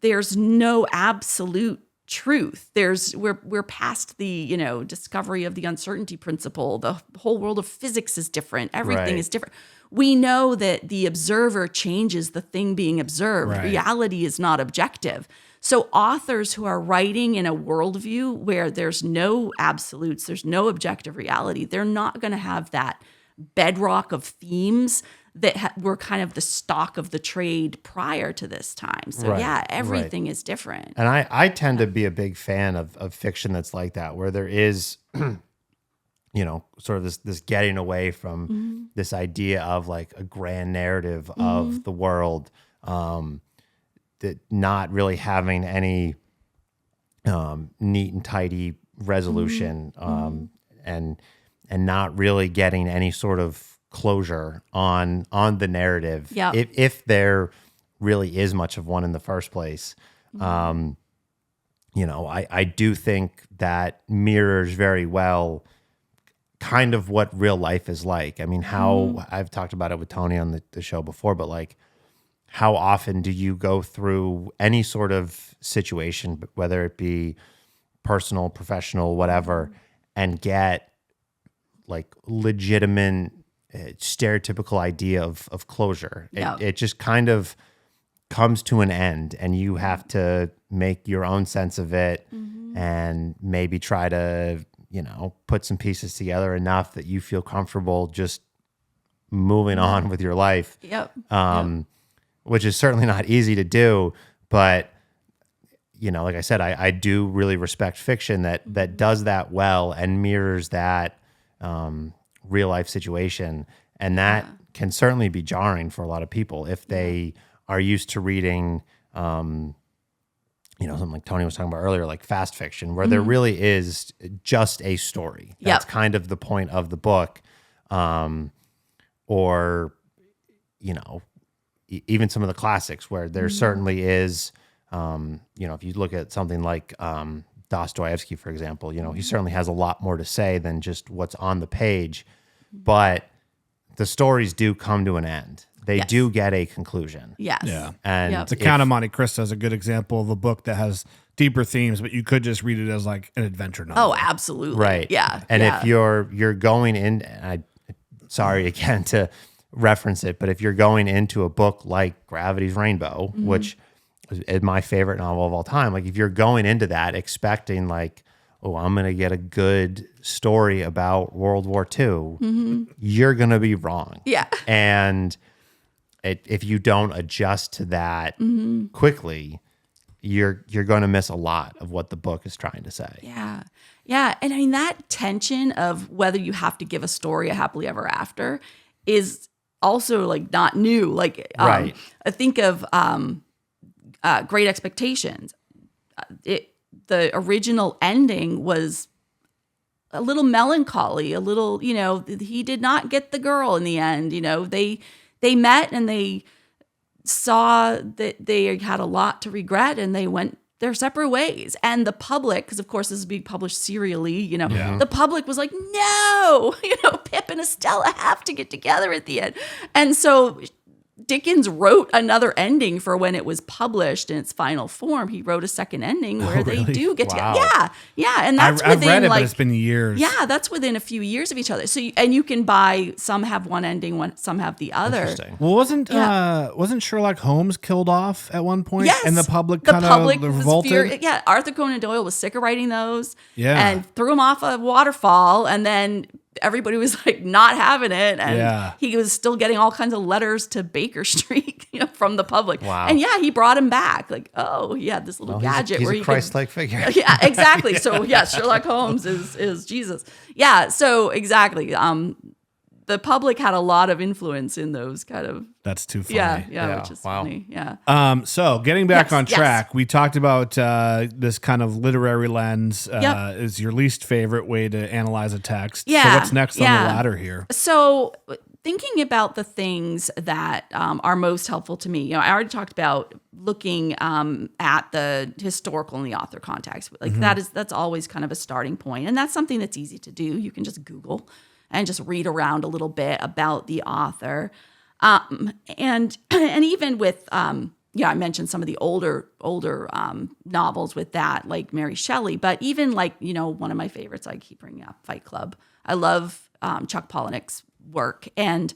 there's no absolute truth. We're past the, discovery of the uncertainty principle. The whole world of physics is different. Everything is different. We know that the observer changes the thing being observed. Right. Reality is not objective. So authors who are writing in a worldview where there's no absolutes, there's no objective reality, they're not going to have that bedrock of themes that were kind of the stock of the trade prior to this time. So everything is different. And I tend to be a big fan of fiction that's like that, where there is, sort of this getting away from this idea of like a grand narrative of the world, that not really having any neat and tidy resolution, and not really getting any sort of closure on the narrative, if there really is much of one in the first place. I do think that mirrors very well kind of what real life is like. I mean, how I've talked about it with Tony on the show before, but like, how often do you go through any sort of situation, whether it be personal, professional, whatever, and get like legitimate, stereotypical idea of closure? It just kind of comes to an end, and you have to make your own sense of it, and maybe try to, put some pieces together enough that you feel comfortable just moving on with your life. Which is certainly not easy to do, but like I said, I do really respect fiction that does that well and mirrors that real life situation, and that can certainly be jarring for a lot of people if they are used to reading, something like Tony was talking about earlier, like fast fiction, where there really is just a story. That's kind of the point of the book. Or, even some of the classics where there certainly is, if you look at something like Dostoevsky, for example, he certainly has a lot more to say than just what's on the page, but the stories do come to an end. They do get a conclusion. Yes. Yeah. And The Count of Monte Cristo is a good example of a book that has deeper themes, but you could just read it as like an adventure novel. Oh, absolutely. Right. Yeah. And yeah. if you're going in, and sorry again to reference it, but if you're going into a book like Gravity's Rainbow, which is my favorite novel of all time, like if you're going into that expecting like, oh, I'm going to get a good story about World War II, you're going to be wrong. Yeah. And if you don't adjust to that quickly, you're going to miss a lot of what the book is trying to say. Yeah. Yeah. And I mean, that tension of whether you have to give a story a happily ever after is also like not new. Like, Right. I think of Great Expectations. The original ending was a little melancholy, a little, he did not get the girl in the end. They met and they saw that they had a lot to regret and they went their separate ways. And the public, because of course this is being published serially, the public was like, no, Pip and Estella have to get together at the end. And so Dickens wrote another ending for when it was published in its final form. He wrote a second ending where they do get Wow. together. Yeah. And that's I've within read it, like, but it's been years. yeah, that's within a few years of each other. So, and you can buy, some have one ending, some have the other. Interesting. Well, wasn't Sherlock Holmes killed off at one point? Yes. And the public kind of was revolted? Yeah, Arthur Conan Doyle was sick of writing those. Yeah. And threw him off a waterfall, and then everybody was like not having it. And he was still getting all kinds of letters to Baker Street, from the public. Wow. And yeah, he brought him back. Like, oh, he had this little gadget He's where a he Christ-like figure. Yeah, exactly. So yeah, Sherlock Holmes is Jesus. Yeah, so exactly. The public had a lot of influence in those kind of. That's too funny. Yeah, which is wow. funny. Yeah. So getting back Yes, on yes. track, we talked about this kind of literary lens is your least favorite way to analyze a text. Yeah, So what's next on the ladder here? So thinking about the things that are most helpful to me, I already talked about looking at the historical and the author context. Like that's always kind of a starting point, and that's something that's easy to do. You can just Google and just read around a little bit about the author, and even with I mentioned some of the older novels with that, like Mary Shelley, but even like one of my favorites I keep bringing up, Fight Club. I love Chuck Palahniuk's work, and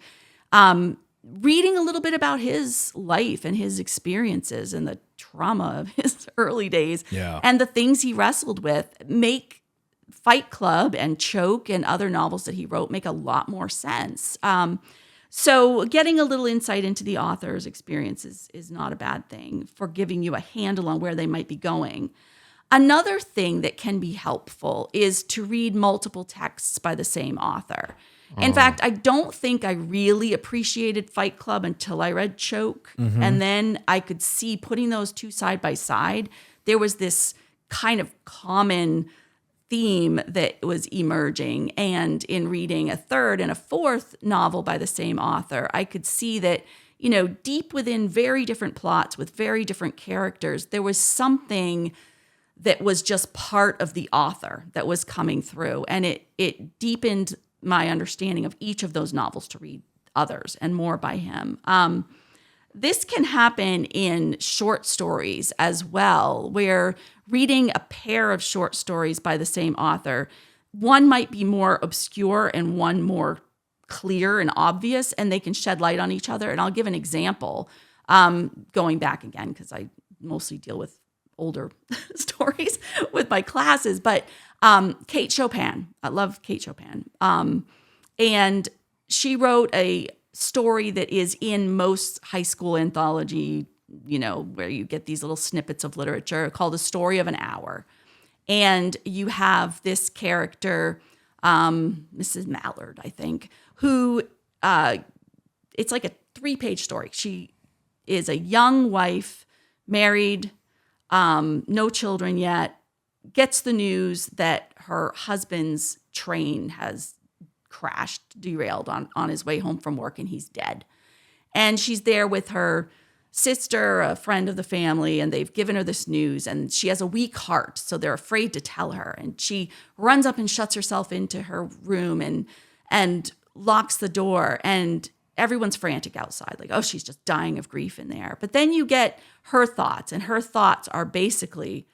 reading a little bit about his life and his experiences and the trauma of his early days and the things he wrestled with make Fight Club and Choke and other novels that he wrote make a lot more sense. So getting a little insight into the author's experiences is not a bad thing for giving you a handle on where they might be going. Another thing that can be helpful is to read multiple texts by the same author. In fact, I don't think I really appreciated Fight Club until I read Choke. And then I could see, putting those two side by side, there was this kind of common theme that was emerging. And in reading a third and a fourth novel by the same author, I could see that, deep within very different plots with very different characters, there was something that was just part of the author that was coming through. And it deepened my understanding of each of those novels to read others and more by him. This can happen in short stories as well, where reading a pair of short stories by the same author, one might be more obscure and one more clear and obvious, and they can shed light on each other. And I'll give an example, going back again, because I mostly deal with older stories with my classes, but Kate Chopin. I love Kate Chopin. And she wrote a story that is in most high school anthology, where you get these little snippets of literature, called A Story of an Hour. And you have this character, Mrs. Mallard, I think, who it's like a 3-page story. She is a young wife, married, no children yet, gets the news that her husband's train has crashed, derailed on his way home from work, and he's dead. And she's there with her sister, a friend of the family, and they've given her this news, and she has a weak heart, so they're afraid to tell her. And she runs up and shuts herself into her room and locks the door, and everyone's frantic outside, like, oh, she's just dying of grief in there. But then you get her thoughts, and her thoughts are basically,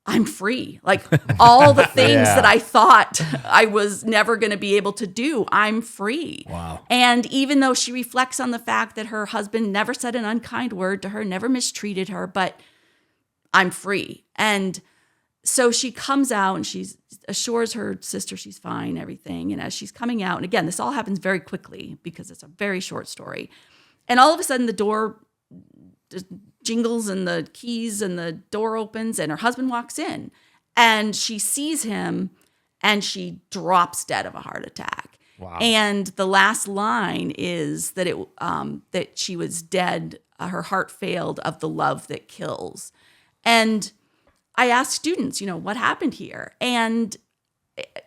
I'm free. Like all the things that I thought I was never going to be able to do, I'm free. Wow. And even though she reflects on the fact that her husband never said an unkind word to her, never mistreated her, but I'm free. And so she comes out and she assures her sister she's fine, everything. And as she's coming out, and again, this all happens very quickly because it's a very short story. And all of a sudden the door just jingles and the keys and the door opens and her husband walks in and she sees him and she drops dead of a heart attack. Wow. And the last line is that that she was dead, her heart failed of the love that kills. And I asked students, what happened here? And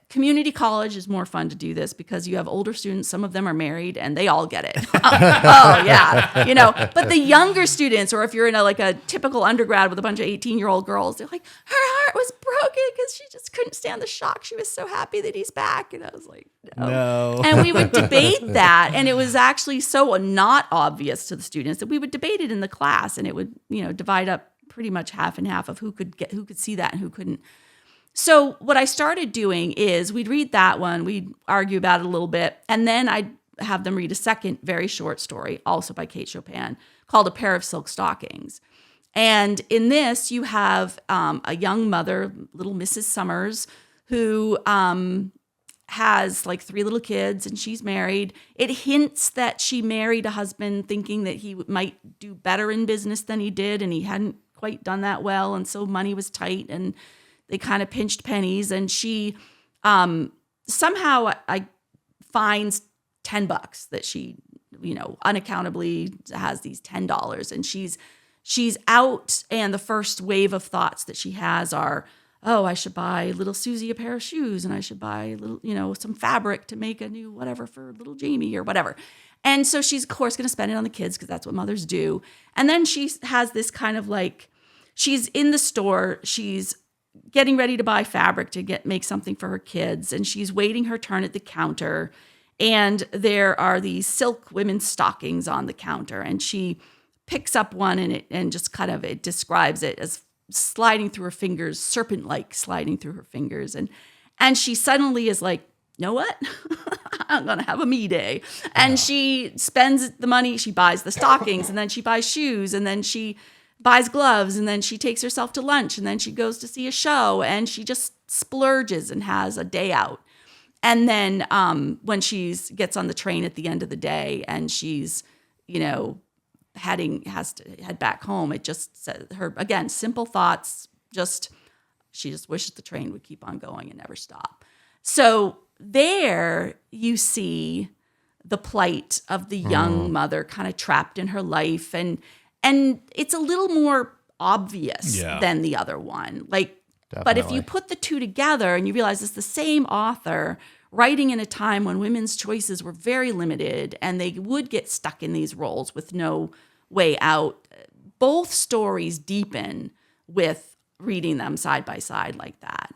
community college is more fun to do this because you have older students, some of them are married, and they all get it. Oh, yeah. But the younger students, or if you're in a typical undergrad with a bunch of 18-year-old girls, they're like, her heart was broken because she just couldn't stand the shock. She was so happy that he's back. And I was like, no. And we would debate that. And it was actually so not obvious to the students that we would debate it in the class, and it would, divide up pretty much half and half of who could see that and who couldn't. So what I started doing is we'd read that one, we'd argue about it a little bit, and then I'd have them read a second very short story, also by Kate Chopin, called A Pair of Silk Stockings. And in this, you have a young mother, little Mrs. Summers, who has 3 little kids, and she's married. It hints that she married a husband thinking that he might do better in business than he did, and he hadn't quite done that well, and so money was tight, and they kind of pinched pennies, and she somehow finds $10 that she, unaccountably has these $10, and she's out, and the first wave of thoughts that she has are, oh, I should buy little Susie a pair of shoes, and I should buy little, some fabric to make a new whatever for little Jamie or whatever. And so she's, of course, going to spend it on the kids because that's what mothers do. And then she has this kind of she's in the store, she's getting ready to buy fabric to make something for her kids, and she's waiting her turn at the counter, and there are these silk women's stockings on the counter, and she picks up one and just kind of, it describes it as sliding through her fingers, serpent-like sliding through her fingers, and she suddenly is like, you know what? I'm gonna have a me day. And she spends the money, she buys the stockings, and then she buys shoes, and then she buys gloves, and then she takes herself to lunch, and then she goes to see a show, and she just splurges and has a day out. And then when she gets on the train at the end of the day and she's, has to head back home, it just says her, again, simple thoughts, she just wishes the train would keep on going and never stop. So there you see the plight of the young mother kind of trapped in her life, and it's a little more obvious than the other one. But if you put the two together and you realize it's the same author writing in a time when women's choices were very limited and they would get stuck in these roles with no way out, both stories deepen with reading them side by side like that.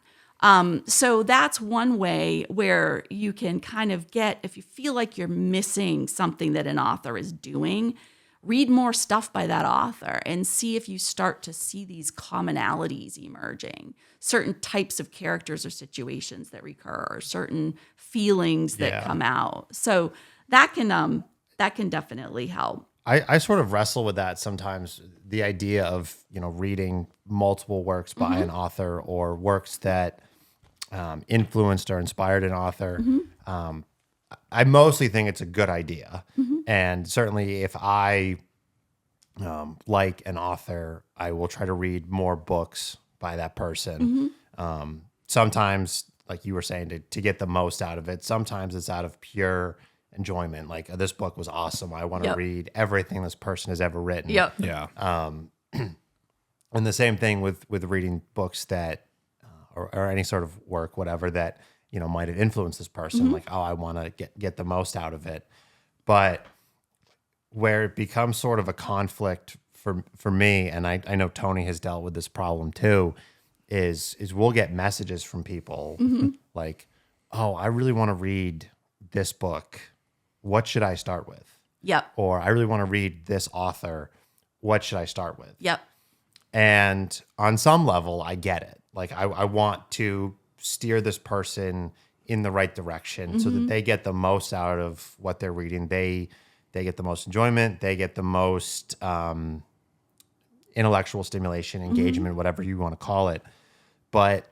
So that's one way where you can kind of if you feel like you're missing something that an author is doing, read more stuff by that author and see if you start to see these commonalities emerging, certain types of characters or situations that recur, or certain feelings that come out. So that can definitely help. I sort of wrestle with that sometimes, the idea of, reading multiple works by an author, or works that influenced or inspired an author. I mostly think it's a good idea. And certainly if I like an author, I will try to read more books by that person. Sometimes, like you were saying, to get the most out of it. Sometimes it's out of pure enjoyment. Like, this book was awesome. I want to read everything this person has ever written. And the same thing with reading books that, or any sort of work, whatever that, might have influenced this person. Like, oh, I want to get the most out of it. But where it becomes sort of a conflict for me, and I know Tony has dealt with this problem too, is we'll get messages from people like, oh, I really want to read this book. What should I start with? Yep. Or I really want to read this author. What should I start with? Yep. And on some level, I get it. Like, I want to steer this person in the right direction so that they get the most out of what they're reading. They get the most enjoyment. They get the most intellectual stimulation, engagement, whatever you want to call it. But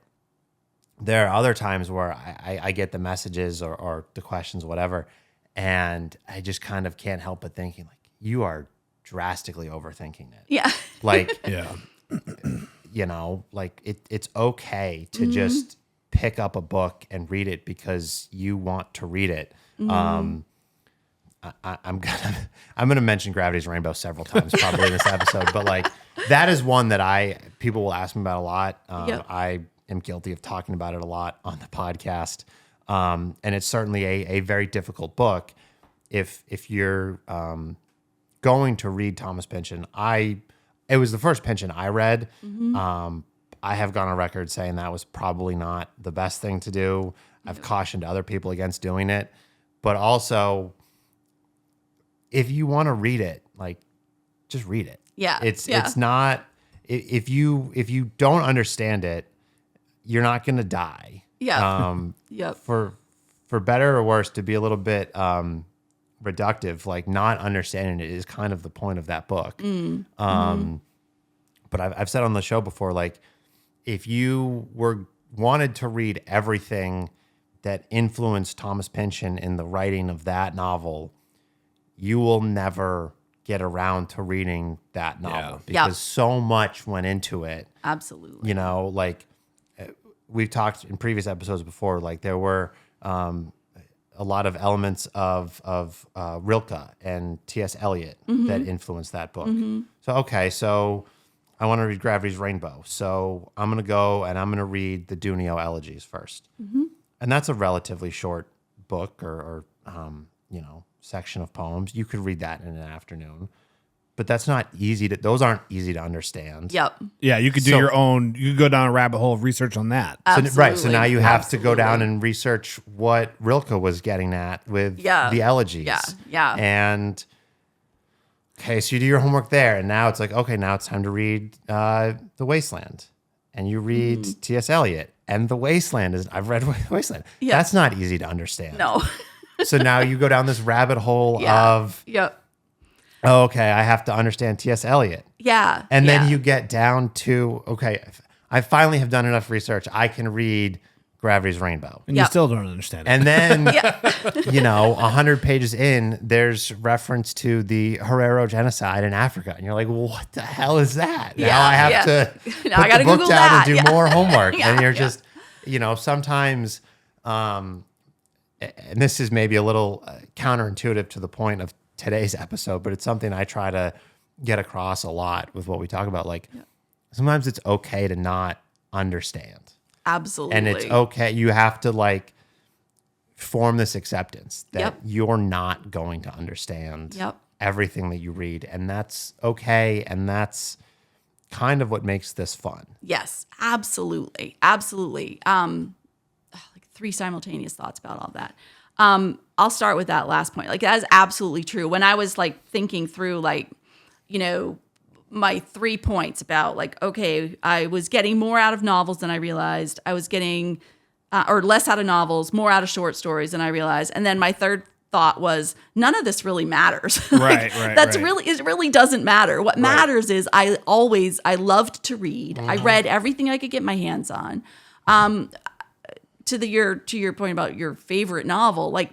there are other times where I get the messages or the questions, whatever, and I just kind of can't help but thinking, like, you are drastically overthinking it. Yeah. Like, Yeah. Like it's okay to just pick up a book and read it because you want to read it. I'm gonna mention Gravity's Rainbow several times probably in this episode, but like that is one that people will ask me about a lot. I am guilty of talking about it a lot on the podcast, and it's certainly a very difficult book. If you're going to read Thomas Pynchon, it was the first Pynchon I read. I have gone on record saying that was probably not the best thing to do. I've cautioned other people against doing it, but also, if you want to read it, like, just read it. Yeah. It's not, if you don't understand it, you're not going to die. Yeah. Yep. For better or worse, to be a little bit reductive, like, not understanding it is kind of the point of that book. But I've said on the show before, like, if you wanted to read everything that influenced Thomas Pynchon in the writing of that novel, you will never get around to reading that novel because so much went into it. Absolutely. Like, we've talked in previous episodes before, like, there were a lot of elements of Rilke and T.S. Eliot that influenced that book. So I want to read Gravity's Rainbow. So I'm going to go and I'm going to read the Dunio Elegies first. And that's a relatively short book or section of poems. You could read that in an afternoon. But that's not easy those aren't easy to understand. Yep. Yeah, you could do your own, you could go down a rabbit hole of research on that. Absolutely. So now you have to go down and research what Rilke was getting at with the elegies. Yeah, yeah. And, okay, so you do your homework there. And now it's like, okay, now it's time to read The Wasteland. And you read T.S. Eliot. And The Wasteland I've read The Wasteland. Yeah. That's not easy to understand. No. So now you go down this rabbit hole of, Yep. oh, okay, I have to understand T.S. Eliot. Yeah. And then you get down to, okay, I finally have done enough research. I can read Gravity's Rainbow. And you still don't understand it. And then, 100 pages in, there's reference to the Herero genocide in Africa. And you're like, well, what the hell is that? Now I have to put I gotta the book Google down that. and do more homework. Yeah, And you're just, sometimes, and this is maybe a little counterintuitive to the point of today's episode, but it's something I try to get across a lot with what we talk about. Like, sometimes it's okay to not understand. Absolutely. And it's okay. You have to, like, form this acceptance that you're not going to understand everything that you read. And that's okay. And that's kind of what makes this fun. Yes, absolutely. Absolutely. Like 3 simultaneous thoughts about all that. I'll start with that last point. Like, that is absolutely true. When I was, like, thinking through, like, my 3 points about, like, okay, I was getting more out of novels than I realized. I was getting, or less out of novels, more out of short stories than I realized. And then my third thought was, none of this really matters. Right. It really doesnment matter. What matters is I loved to read. I read everything I could get my hands on. To your point about your favorite novel, like,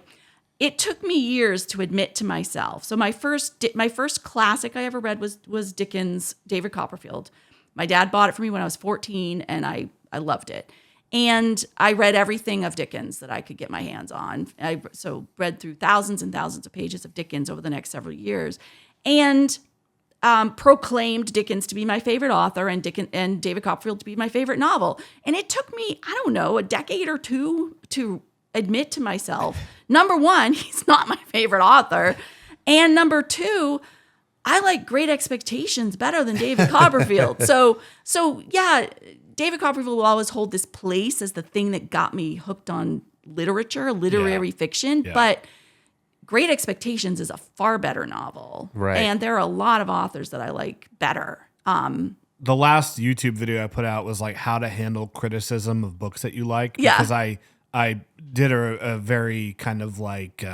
it took me years to admit to myself. So my first classic I ever read was Dickens' David Copperfield. My dad bought it for me when I was 14, and I loved it. And I read everything of Dickens that I could get my hands on. I read through thousands and thousands of pages of Dickens over the next several years. And proclaimed Dickens to be my favorite author and David Copperfield to be my favorite novel. And it took me, I don't know, a decade or two to admit to myself, number one, he's not my favorite author. And number two, I like Great Expectations better than David Copperfield. So yeah, David Copperfield will always hold this place as the thing that got me hooked on literary fiction. Yeah. But Great Expectations is a far better novel. Right. And there are a lot of authors that I like better. The last YouTube video I put out was like how to handle criticism of books that you like. Yeah. Because I did a very kind of like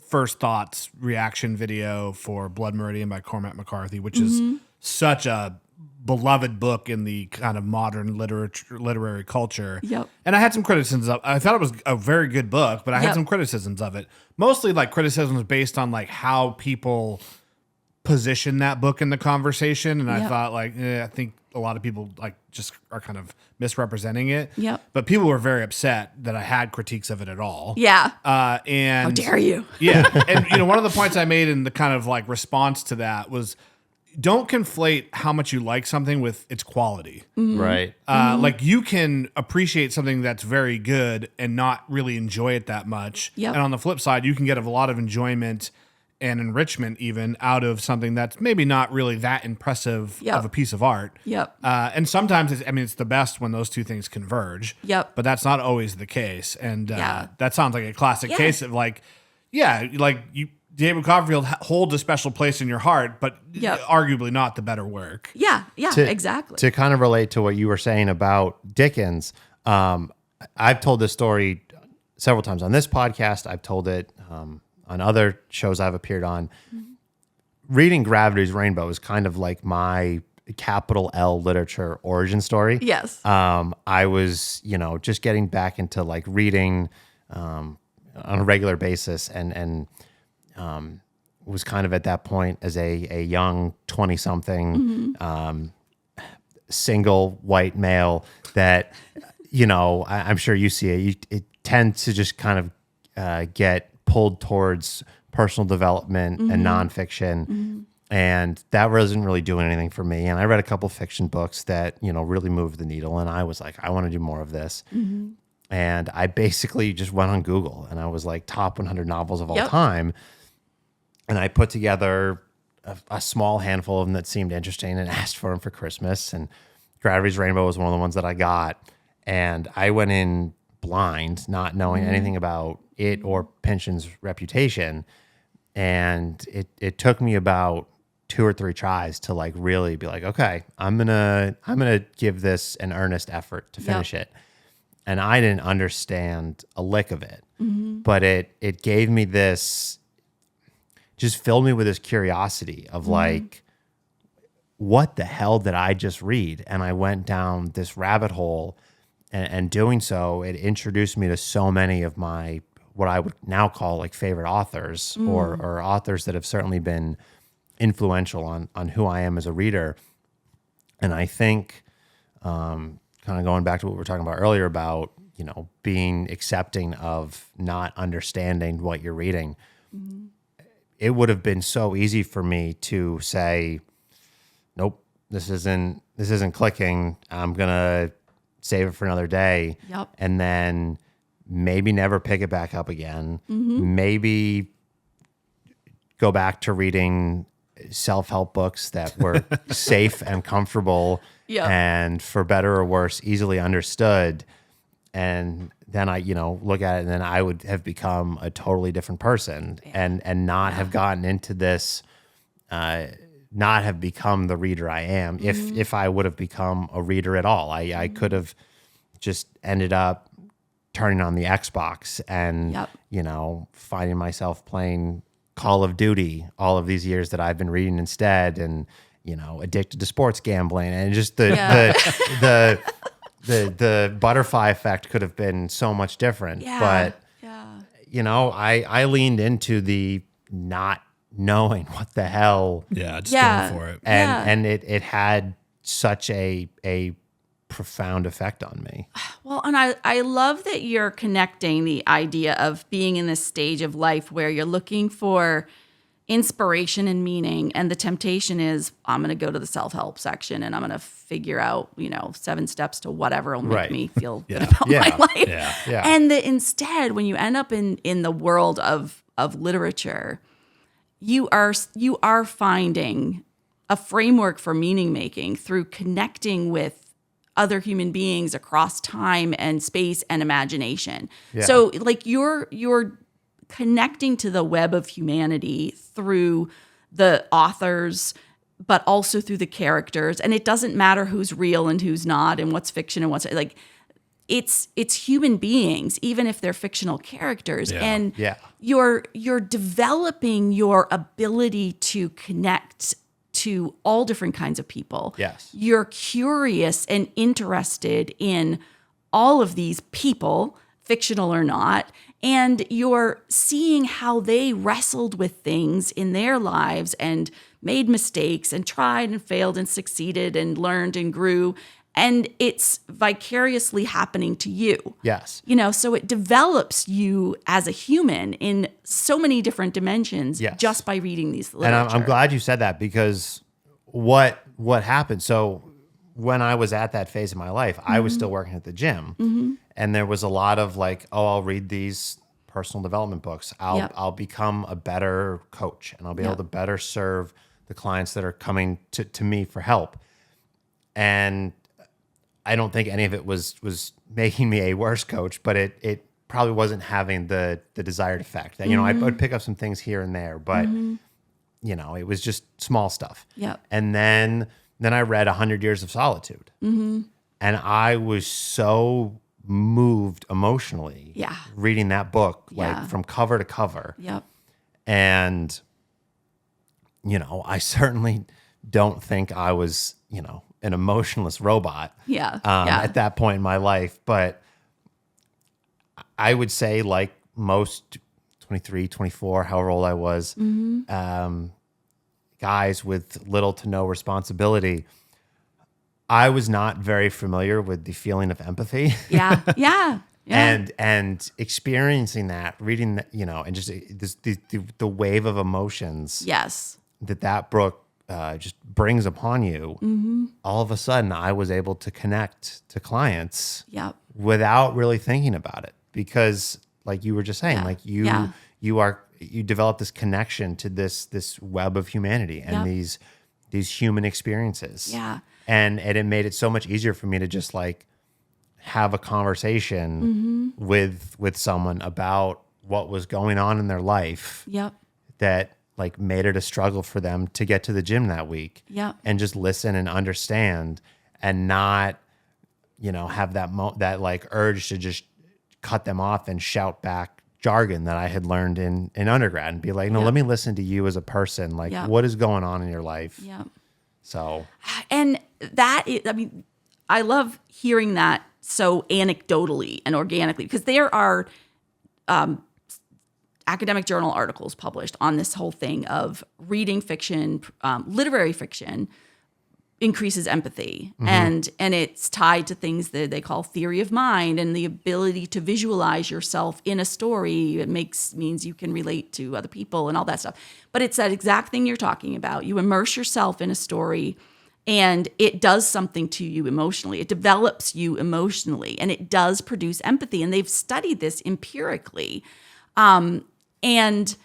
first thoughts reaction video for Blood Meridian by Cormac McCarthy, which is such a beloved book in the kind of modern literary culture. Yep. And I had some criticisms of I thought it was a very good book, but I had Yep. some criticisms of it. Mostly like criticisms based on like how people position that book in the conversation. And I Yep. thought like, I think a lot of people like just are kind of misrepresenting it. Yep. But people were very upset that I had critiques of it at all. Yeah. And How dare you? yeah. And one of the points I made in the kind of like response to that was don't conflate how much you like something with its quality. Right. Like you can appreciate something that's very good and not really enjoy it that much. Yep. And on the flip side, you can get a lot of enjoyment and enrichment even out of something that's maybe not really that impressive Yep. of a piece of art. Yep. And sometimes it's the best when those two things converge. Yep. But that's not always the case. And Yeah. that sounds like a classic Yeah. case of like, David Copperfield holds a special place in your heart, but Yep. arguably not the better work. Yeah. Yeah. Exactly. To kind of relate to what you were saying about Dickens, I've told this story several times on this podcast. I've told it on other shows I've appeared on. Reading Gravity's Rainbow is kind of like my capital L literature origin story. Yes. I was, just getting back into like reading on a regular basis and was kind of at that point as a young 20-something single white male that, I'm sure you see it. It tends to just kind of get pulled towards personal development and nonfiction. And that wasn't really doing anything for me. And I read a couple fiction books that, really moved the needle. And I was like, I want to do more of this. And I basically just went on Google and I was like top 100 novels of all Yep. time. And I put together a small handful of them that seemed interesting and asked for them for Christmas. And Gravity's Rainbow was one of the ones that I got. And I went in blind, not knowing anything about it or Pynchon's reputation. And it took me about 2 or 3 tries to like really be like, okay, I'm gonna give this an earnest effort to finish it. And I didn't understand a lick of it, but it gave me this, just filled me with this curiosity of like, what the hell did I just read? And I went down this rabbit hole, and doing so, it introduced me to so many of my, what I would now call like favorite authors or authors that have certainly been influential on who I am as a reader. And I think, kind of going back to what we were talking about earlier about, being accepting of not understanding what you're reading. It would have been so easy for me to say, nope, this isn't clicking. I'm going to save it for another day. Yep. And then maybe never pick it back up again. Maybe go back to reading self-help books that were safe and comfortable Yep. and for better or worse, easily understood. And then I, look at it and then I would have become a totally different person and not have gotten into this, not have become the reader I am. If I would have become a reader at all, I could have just ended up turning on the Xbox and, finding myself playing Call of Duty all of these years that I've been reading instead, and, addicted to sports gambling, and just the butterfly effect could have been so much different. But, I leaned into the not knowing what the hell. Just Yeah. going for it. And it had such a profound effect on me. Well, and I love that you're connecting the idea of being in this stage of life where you're looking for inspiration and meaning, and the temptation is I'm going to go to the self-help section and I'm going to figure out 7 steps to whatever will make Right. me feel good about my life. Yeah. And instead, when you end up in the world of literature, you are finding a framework for meaning making through connecting with other human beings across time and space and imagination. Yeah. So like you're connecting to the web of humanity through the authors, but also through the characters. And it doesn't matter who's real and who's not and what's fiction and what's like, it's human beings, even if they're fictional characters. Yeah. And Yeah. you're developing your ability to connect to all different kinds of people. Yes. You're curious and interested in all of these people, fictional or not, and you're seeing how they wrestled with things in their lives and made mistakes and tried and failed and succeeded and learned and grew. And it's vicariously happening to you. Yes. So it develops you as a human in so many different dimensions Yes. just by reading these And literature. I'm glad you said that, because what happened? So when I was at that phase of my life, I was still working at the gym, and there was a lot of like, oh, I'll read these personal development books. I'll become a better coach, and I'll be able to better serve the clients that are coming to me for help. And I don't think any of it was making me a worse coach, but it probably wasn't having the desired effect. I would pick up some things here and there, but it was just small stuff. Yep. And then I read 100 Years of Solitude, and I was so moved emotionally reading that book, like from cover to cover. Yep. And I certainly don't think I was an emotionless robot at that point in my life. But I would say, like most 23, 24, however old I was, guys with little to no responsibility, I was not very familiar with the feeling of empathy. Yeah. And experiencing that, reading that, and just the wave of emotions Yes. that book just brings upon you, all of a sudden I was able to connect to clients without really thinking about it, because like you were just saying, like you develop this connection to this web of humanity and these human experiences. Yeah. And it made it so much easier for me to just like have a conversation with someone about what was going on in their life. Yep. That like made it a struggle for them to get to the gym that week. Yep. And just listen and understand, and not, have that like urge to just cut them off and shout back jargon that I had learned in undergrad, and be like, no, let me listen to you as a person. Like, what is going on in your life? Yep. So, And I love hearing that so anecdotally and organically, because there are academic journal articles published on this whole thing of reading fiction, literary fiction increases empathy. And it's tied to things that they call theory of mind, and the ability to visualize yourself in a story. It means you can relate to other people and all that stuff. But it's that exact thing you're talking about. You immerse yourself in a story, and it does something to you emotionally. It develops you emotionally, and it does produce empathy. And they've studied this empirically. And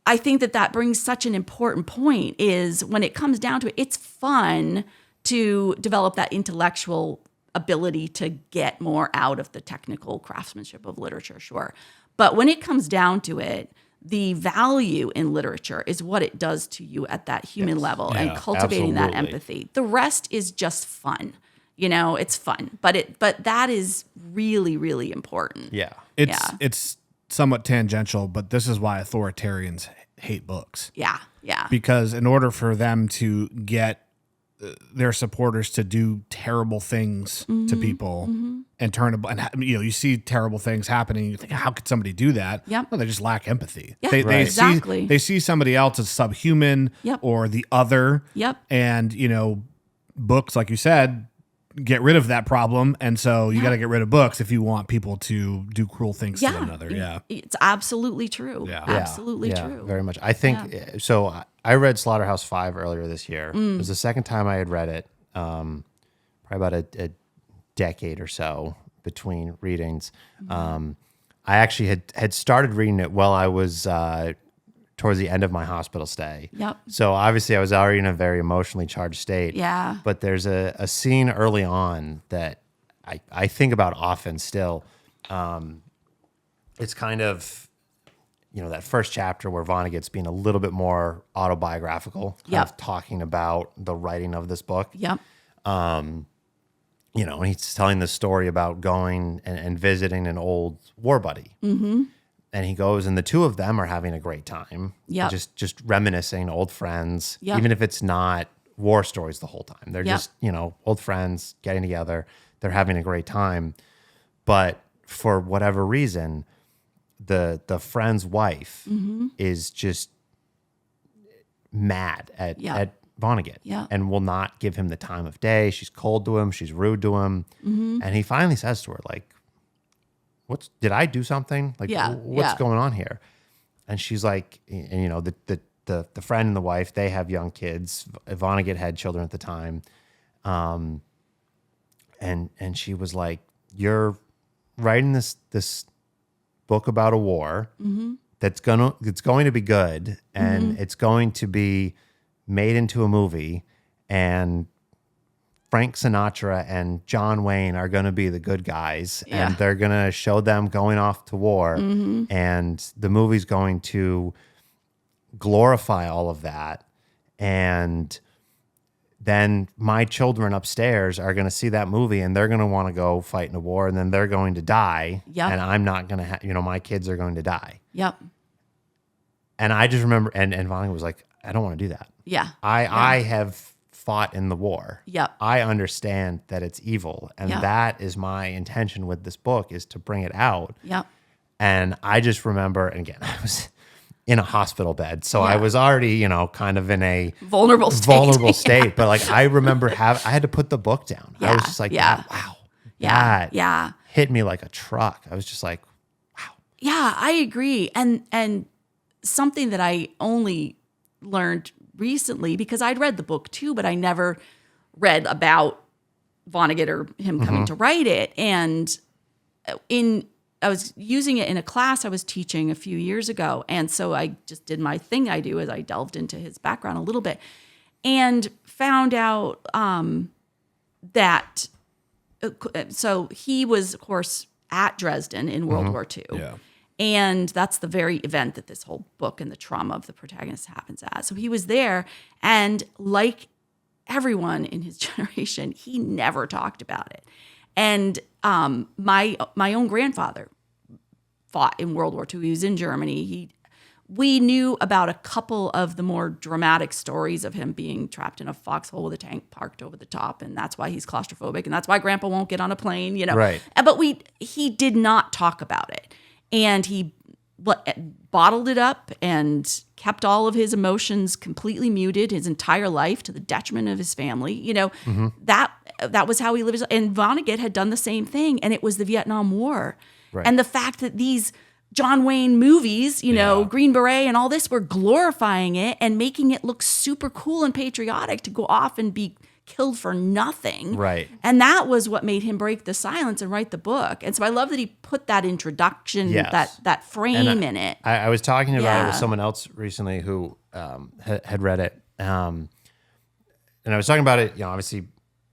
I think that brings such an important point, is when it comes down to it, it's fun to develop that intellectual ability to get more out of the technical craftsmanship of literature, sure. But when it comes down to it, the value in literature is what it does to you at that human level, and cultivating that empathy. The rest is just fun. It's fun, but that is really, really important. yeah. It's somewhat tangential, but this is why authoritarians hate books. Yeah. Because in order for them to get their supporters to do terrible things to people and you see terrible things happening, you think, how could somebody do that? Yep. Well, they just lack empathy. Yeah, They they see somebody else as subhuman or the other. Yep. And books, like you said, get rid of that problem. And so you got to get rid of books if you want people to do cruel things to one another. Yeah. It's absolutely true. Yeah. Absolutely true. Very much. I think so. I read Slaughterhouse-Five earlier this year. It was the second time I had read it, probably about a decade or so between readings. I actually had started reading it while I was towards the end of my hospital stay. Yep. So obviously I was already in a very emotionally charged state. Yeah. But there's a scene early on that I think about often still. It's kind of, that first chapter where Vonnegut's being a little bit more autobiographical, kind of talking about the writing of this book. Yep. And he's telling the story about going and visiting an old war buddy. Mm-hmm. And he goes, and the two of them are having a great time. Yep. Just reminiscing, old friends, Yep. even if it's not war stories the whole time. They're just, old friends getting together. They're having a great time. But for whatever reason, the friend's wife is just mad at Vonnegut and will not give him the time of day. She's cold to him. She's rude to him. And he finally says to her, like, did I do something? Like, what's going on here? And she's like, and the friend and the wife, they have young kids. Vonnegut had children at the time. And she was like, you're writing this book about a war it's going to be good, and it's going to be made into a movie, and Frank Sinatra and John Wayne are going to be the good guys, and they're going to show them going off to war, and the movie's going to glorify all of that. And then my children upstairs are going to see that movie, and they're going to want to go fight in a war, and then they're going to die. Yep. And I'm not going to my kids are going to die. Yep. And I just remember, and Vonnegut was like, I don't want to do that. Yeah. I have fought in the war. Yep. I understand that it's evil. And that is my intention with this book, is to bring it out. Yep. And I just remember, and again, I was in a hospital bed. So I was already, kind of in a vulnerable state. But like, I remember I had to put the book down. I was just like, wow. That hit me like a truck. I was just like, wow. Yeah, I agree. And something that I only learned recently, because I'd read the book too, but I never read about Vonnegut or him coming to write it. And I was using it in a class I was teaching a few years ago. And so I just did my thing I do, as I delved into his background a little bit and found out that, so he was, of course, at Dresden in World War II. Yeah. And that's the very event that this whole book and the trauma of the protagonist happens at. So he was there, and like everyone in his generation, he never talked about it. And my own grandfather fought in World War II. He was in Germany. We knew about a couple of the more dramatic stories of him being trapped in a foxhole with a tank parked over the top, and that's why he's claustrophobic, and that's why Grandpa won't get on a plane. Right. But he did not talk about it. And he bottled it up and kept all of his emotions completely muted his entire life, to the detriment of his family. That was how he lived. And Vonnegut had done the same thing, and it was the Vietnam War. Right. And the fact that these John Wayne movies, Green Beret and all this, were glorifying it and making it look super cool and patriotic to go off and be killed for nothing. Right. And that was what made him break the silence and write the book. And so I love that he put that introduction, that frame in it. I was talking about it with someone else recently who had read it. And I was talking about it, obviously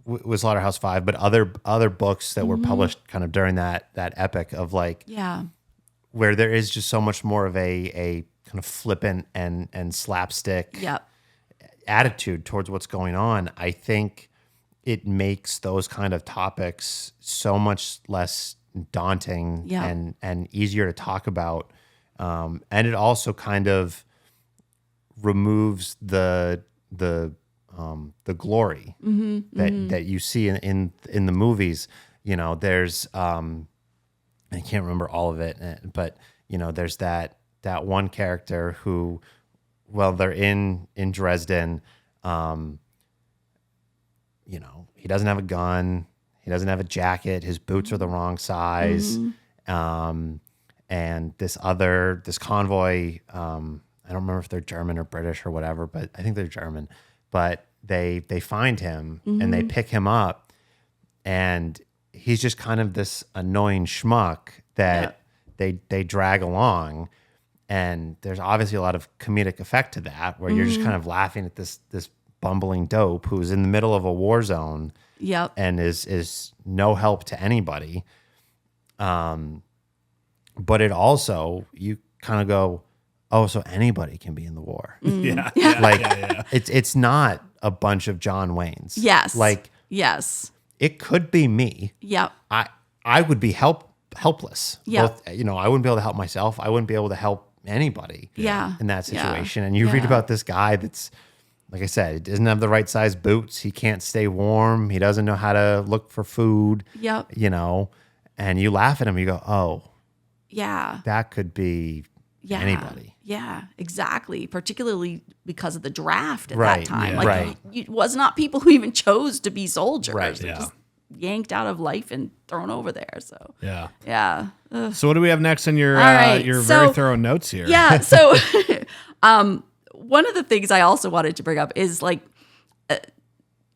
with Slaughterhouse-Five, but other books that were published kind of during that epic of like, where there is just so much more of a kind of flippant and slapstick attitude towards what's going on. I think it makes those kind of topics so much less daunting and easier to talk about. And it also kind of removes the glory that you see in the movies. There's I can't remember all of it, but there's that one character who, well, they're in Dresden. He doesn't have a gun. He doesn't have a jacket. His boots are the wrong size. And this convoy, I don't remember if they're German or British or whatever, but I think they're German. But they find him and they pick him up, and he's just kind of this annoying schmuck that they drag along. And there's obviously a lot of comedic effect to that, where you're just kind of laughing at this bumbling dope who's in the middle of a war zone and is no help to anybody. But it also, you kind of go, oh, so anybody can be in the war. It's not a bunch of John Waynes. Yes. Like, yes. It could be me. Yep. I would be helpless. Yep. Both, I wouldn't be able to help myself. I wouldn't be able to help anybody in that situation. And you read about this guy that's, like I said, he doesn't have the right size boots. He can't stay warm. He doesn't know how to look for food. Yep. And you laugh at him. You go, oh, yeah, that could be anybody. Yeah, exactly. Particularly because of the draft at Right, that time. yeah. Like, Right. it was not people who even chose to be soldiers. Right, They're yeah. just yanked out of life and thrown over there. So, Yeah. yeah. So what do we have next in your All right, your so- very thorough notes here? Yeah. So, one of the things I also wanted to bring up is like,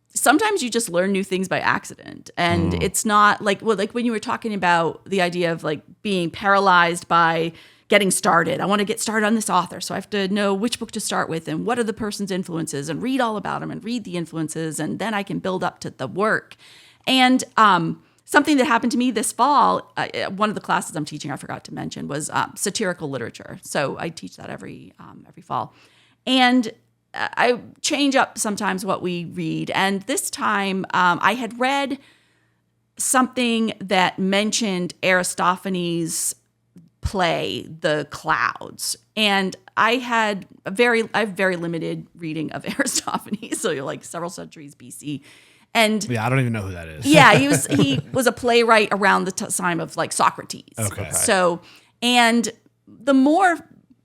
sometimes you just learn new things by accident, and it's not like when you were talking about the idea of like being paralyzed by getting started. I want to get started on this author, so I have to know which book to start with and what are the person's influences and read all about them and read the influences, and then I can build up to the work. And something that happened to me this fall, one of the classes I'm teaching, I forgot to mention, was satirical literature. So I teach that every fall, and I change up sometimes what we read. And this time I had read something that mentioned Aristophanes' play, The Clouds. And I have very limited reading of Aristophanes, so you're like several centuries BC. And Yeah, I don't even know who that is. yeah, he was a playwright around the time of like Socrates. Okay. So, and the more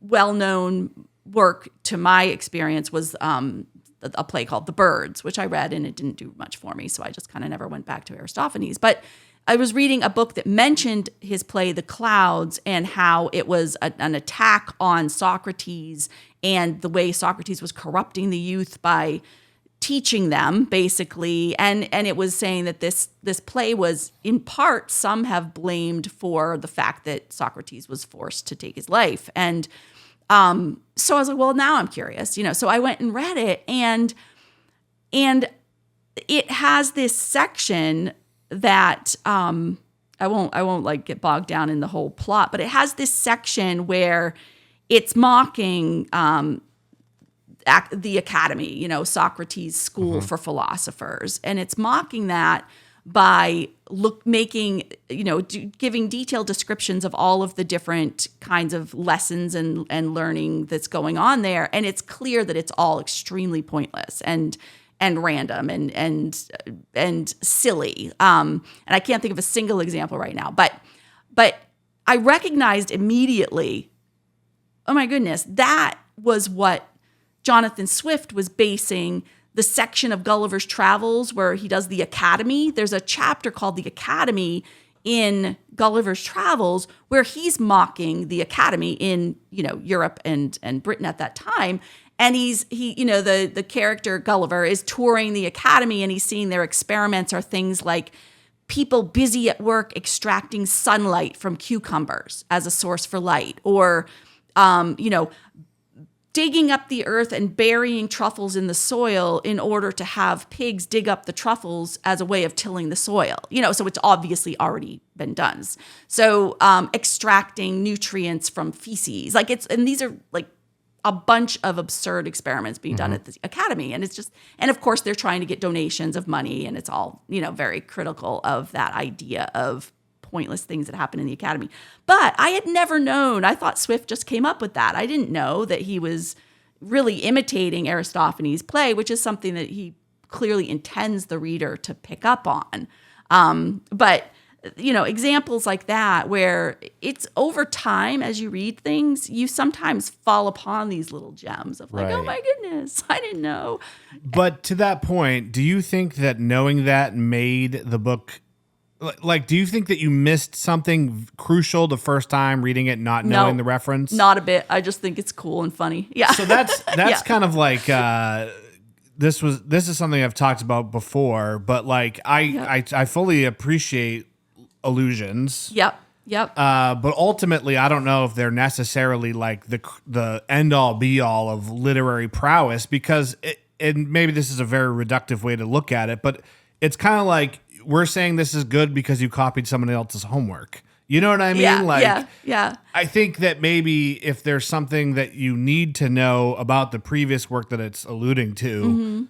well-known work to my experience was a play called The Birds, which I read and it didn't do much for me. So I just kind of never went back to Aristophanes. But I was reading a book that mentioned his play, The Clouds, and how it was an attack on Socrates and the way Socrates was corrupting the youth by teaching them, basically. And it was saying that this play was, in part, some have blamed for the fact that Socrates was forced to take his life. And so I was like, well, now I'm curious, So I went and read it, and it has this section that I won't like get bogged down in the whole plot, but it has this section where it's mocking the academy, Socrates' school for philosophers, and it's mocking that by giving detailed descriptions of all of the different kinds of lessons and learning that's going on there, and it's clear that it's all extremely pointless and random and silly. And I can't think of a single example right now, but I recognized immediately, oh my goodness, that was what Jonathan Swift was basing the section of Gulliver's Travels where he does the Academy. There's a chapter called The Academy in Gulliver's Travels where he's mocking the Academy in, Europe and Britain at that time. And the character Gulliver is touring the Academy, and he's seeing their experiments are things like people busy at work extracting sunlight from cucumbers as a source for light, or, digging up the earth and burying truffles in the soil in order to have pigs dig up the truffles as a way of tilling the soil. So it's obviously already been done. So extracting nutrients from feces, and these are like a bunch of absurd experiments being done at the Academy. And and of course they're trying to get donations of money, and it's all, very critical of that idea of pointless things that happen in the Academy. But I had never known, I thought Swift just came up with that. I didn't know that he was really imitating Aristophanes' play, which is something that he clearly intends the reader to pick up on. But examples like that, where it's over time as you read things, you sometimes fall upon these little gems of like, Right. oh my goodness, I didn't know. But to that point, do you think that knowing that made the book Like, do you think that you missed something crucial the first time reading it, not knowing the reference? Not a bit. I just think it's cool and funny. Yeah. So that's kind of like this is something I've talked about before, but like I fully appreciate allusions. Yep. But ultimately, I don't know if they're necessarily like the end all be all of literary prowess, because and maybe this is a very reductive way to look at it, but it's kind of like we're saying this is good because you copied someone else's homework. You know what I mean? Yeah. I think that maybe if there's something that you need to know about the previous work that it's alluding to,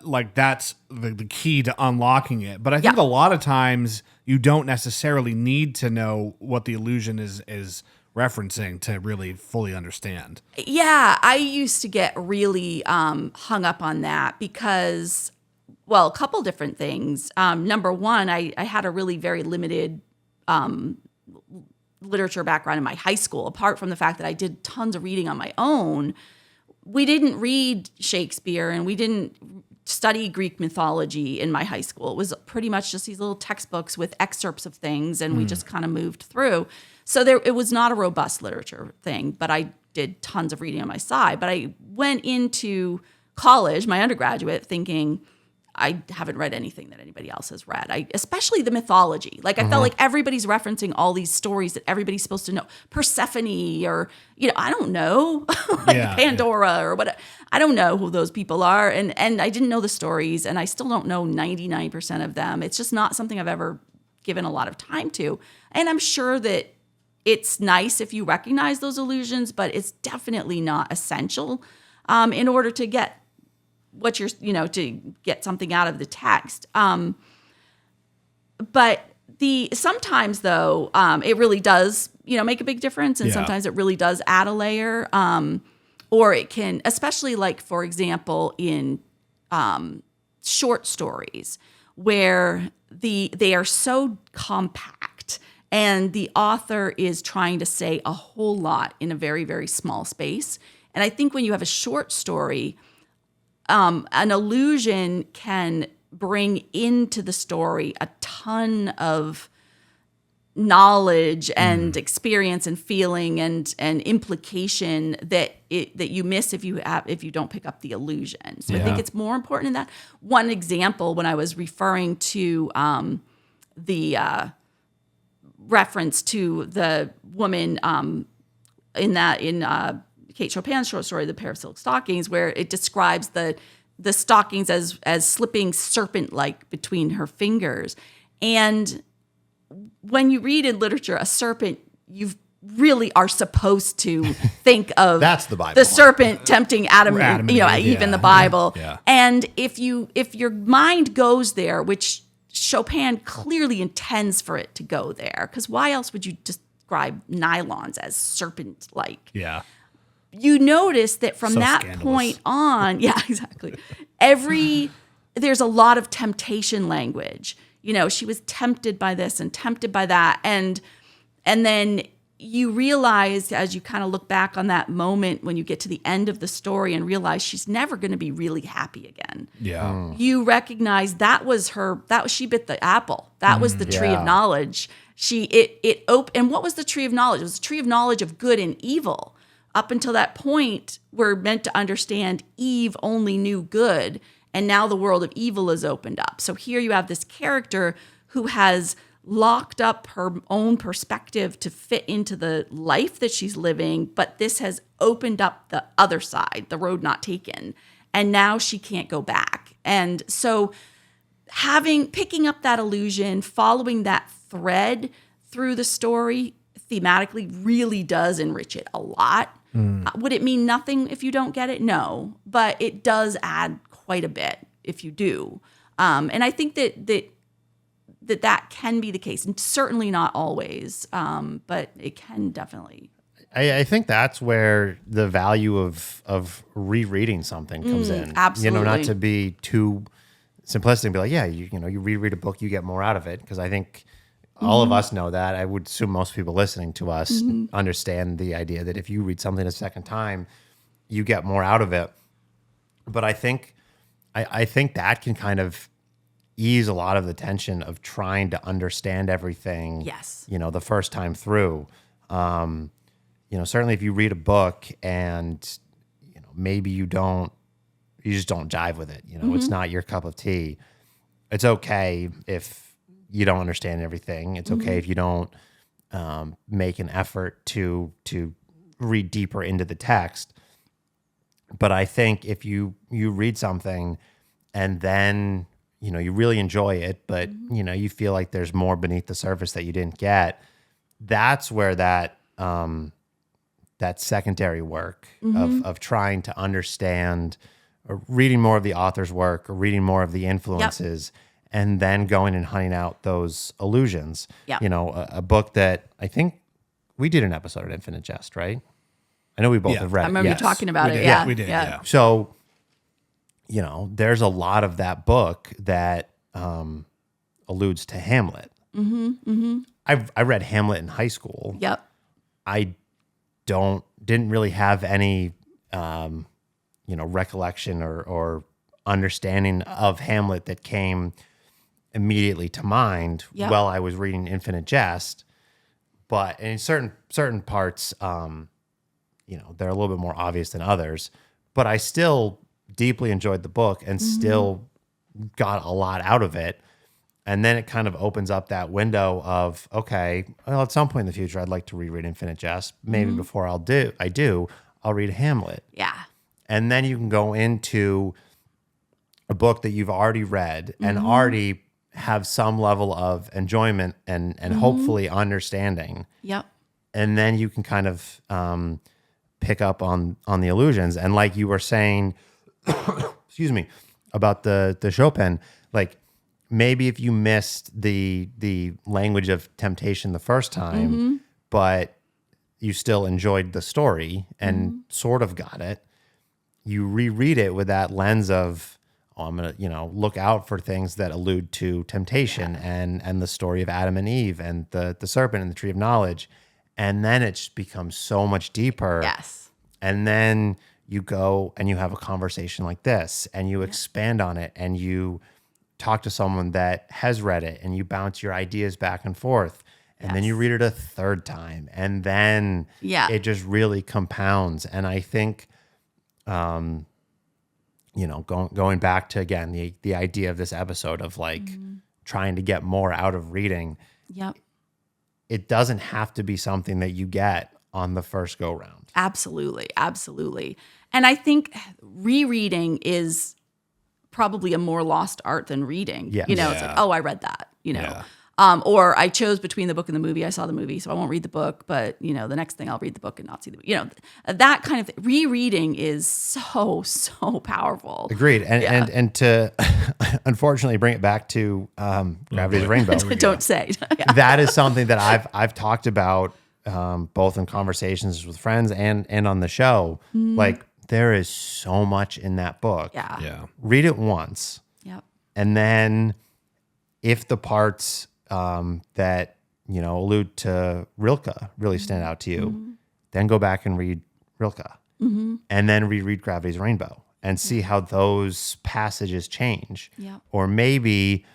like that's the key to unlocking it. But I think a lot of times you don't necessarily need to know what the allusion is referencing to really fully understand. Yeah, I used to get really hung up on that because, well, a couple different things. Number one, I had a really very limited literature background in my high school. Apart from the fact that I did tons of reading on my own, we didn't read Shakespeare and we didn't study Greek mythology in my high school. It was pretty much just these little textbooks with excerpts of things, and we just kind of moved through. So it was not a robust literature thing, but I did tons of reading on my side. But I went into college, my undergraduate, thinking, I haven't read anything that anybody else has read. Especially the mythology. Like I felt like everybody's referencing all these stories that everybody's supposed to know. Persephone, or I don't know, Pandora or what. I don't know who those people are, and I didn't know the stories, and I still don't know 99% of them. It's just not something I've ever given a lot of time to. And I'm sure that it's nice if you recognize those allusions, but it's definitely not essential in order to get what you're, to get something out of the text. But sometimes though, it really does, make a big difference. And sometimes it really does add a layer. Or it can, especially like, for example, in short stories where they are so compact and the author is trying to say a whole lot in a very, very small space. And I think when you have a short story, an allusion can bring into the story a ton of knowledge and experience and feeling and implication that you miss if you don't pick up the allusion. So I think it's more important in that. One example, when I was referring to the reference to the woman in Kate Chopin's short story, The Pair of Silk Stockings, where it describes the stockings as slipping serpent-like between her fingers. And when you read in literature a serpent, you really are supposed to think of that's the Bible. The serpent tempting Adam and Eve in the Bible. Yeah. And if your mind goes there, which Chopin clearly intends for it to go there, because why else would you describe nylons as serpent-like? Yeah. You notice that from that scandalous. point on, exactly. There's a lot of temptation language. She was tempted by this and tempted by that. And then you realize, as you kind of look back on that moment when you get to the end of the story and realize she's never going to be really happy again. Yeah. You recognize she bit the apple. That was the tree of knowledge. And what was the tree of knowledge? It was the tree of knowledge of good and evil. Up until that point, we're meant to understand Eve only knew good, and now the world of evil is opened up. So here you have this character who has locked up her own perspective to fit into the life that she's living, but this has opened up the other side, the road not taken, and now she can't go back. And so picking up that illusion, following that thread through the story thematically really does enrich it a lot. Would it mean nothing if you don't get it? No, but it does add quite a bit if you do. And I think that can be the case, and certainly not always, but it can definitely. I think that's where the value of rereading something comes in. Absolutely. Not to be too simplistic and be like, you reread a book, you get more out of it. Because I think all of us know that. I would assume most people listening to us understand the idea that if you read something a second time, you get more out of it. But I think that can kind of ease a lot of the tension of trying to understand everything. Yes. The first time through. Certainly if you read a book and maybe you just don't jive with it. It's not your cup of tea. It's okay if you don't understand everything. It's okay if you don't make an effort to read deeper into the text. But I think if you read something and then, you really enjoy it, but, you feel like there's more beneath the surface that you didn't get, that's where that secondary work of trying to understand or reading more of the author's work or reading more of the influences and then going and hunting out those allusions. Yep. A book that I think we did an episode of Infinite Jest, right? I know we both have read I it. remember you Yes. talking about We it. did. Yeah, We did, yeah. So, there's a lot of that book that alludes to Hamlet. I read Hamlet in high school. Yep. I didn't really have any, recollection or understanding of Hamlet that came immediately to mind Yep. while I was reading Infinite Jest. But in certain parts, they're a little bit more obvious than others. But I still deeply enjoyed the book and still got a lot out of it. And then it kind of opens up that window of, okay, well, at some point in the future, I'd like to reread Infinite Jest. Maybe before I'll read Hamlet. Yeah. And then you can go into a book that you've already read and already have some level of enjoyment and hopefully understanding. Yep. And then you can kind of pick up on the allusions. And like you were saying, excuse me, about the Chopin, like maybe if you missed the language of temptation the first time, but you still enjoyed the story and sort of got it, you reread it with that lens of, I'm going to, look out for things that allude to temptation and the story of Adam and Eve and the serpent and the tree of knowledge. And then it just becomes so much deeper. Yes. And then you go and you have a conversation like this and you expand on it and you talk to someone that has read it and you bounce your ideas back and forth. And then you read it a third time and then it just really compounds. And I think, going back to, again, the idea of this episode of like trying to get more out of reading. Yep. It doesn't have to be something that you get on the first go round. Absolutely. Absolutely. And I think rereading is probably a more lost art than reading. Yes. It's like, oh, I read that, or I chose between the book and the movie. I saw the movie, so I won't read the book, but the next thing I'll read the book and not see the, that kind of rereading is so powerful. Agreed. And to unfortunately bring it back to Gravity's Rainbow. Don't say. That is something that I've talked about both in conversations with friends and on the show. Like there is so much in that book. Yeah. Read it once. Yep. And then if the parts that, allude to Rilke really stand out to you, then go back and read Rilke and then reread Gravity's Rainbow and see how those passages change. Yep. Or maybe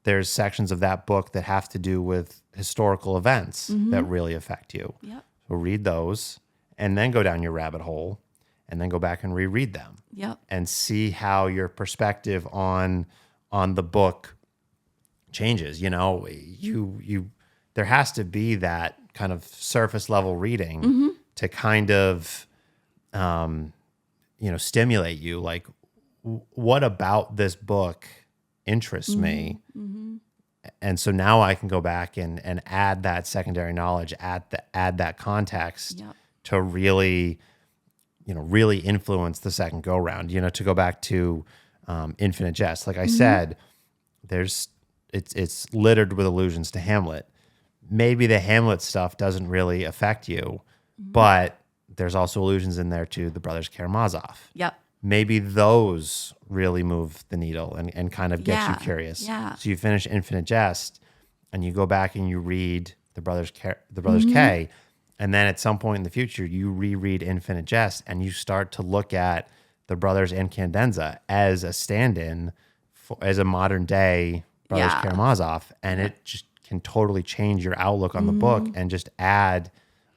there's sections of that book that have to do with historical events that really affect you. Yep. So read those and then go down your rabbit hole and then go back and reread them. Yep. And see how your perspective on the book changes. There has to be that kind of surface level reading to kind of stimulate you. Like, what about this book interests me? And so now I can go back and add that secondary knowledge, add that context to really influence the second go round. To go back to Infinite Jest, like I said, it's littered with allusions to Hamlet. Maybe the Hamlet stuff doesn't really affect you, but there's also allusions in there to the brothers Karamazov. Yep. Maybe those really move the needle and kind of get you curious. Yeah. So you finish Infinite Jest and you go back and you read the brothers K, and then at some point in the future you reread Infinite Jest and you start to look at the brothers Incandenza as a stand-in as a modern day Brothers Yeah. Karamazov, and it just can totally change your outlook on the book and just add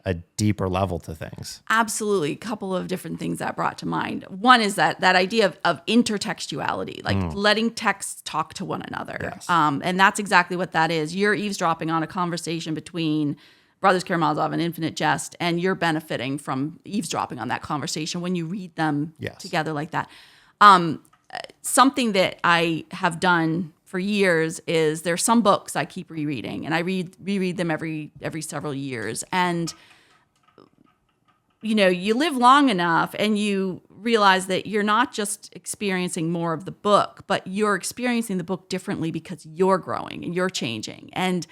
a deeper level to things. Absolutely. A couple of different things that brought to mind. One is that idea of intertextuality, like letting texts talk to one another. Yes. And that's exactly what that is. You're eavesdropping on a conversation between Brothers Karamazov and Infinite Jest, and you're benefiting from eavesdropping on that conversation when you read them Yes. together like that. Something that I have done for years is there's some books I keep rereading, and I reread them every several years. And you live long enough and you realize that you're not just experiencing more of the book, but you're experiencing the book differently because you're growing and you're changing. And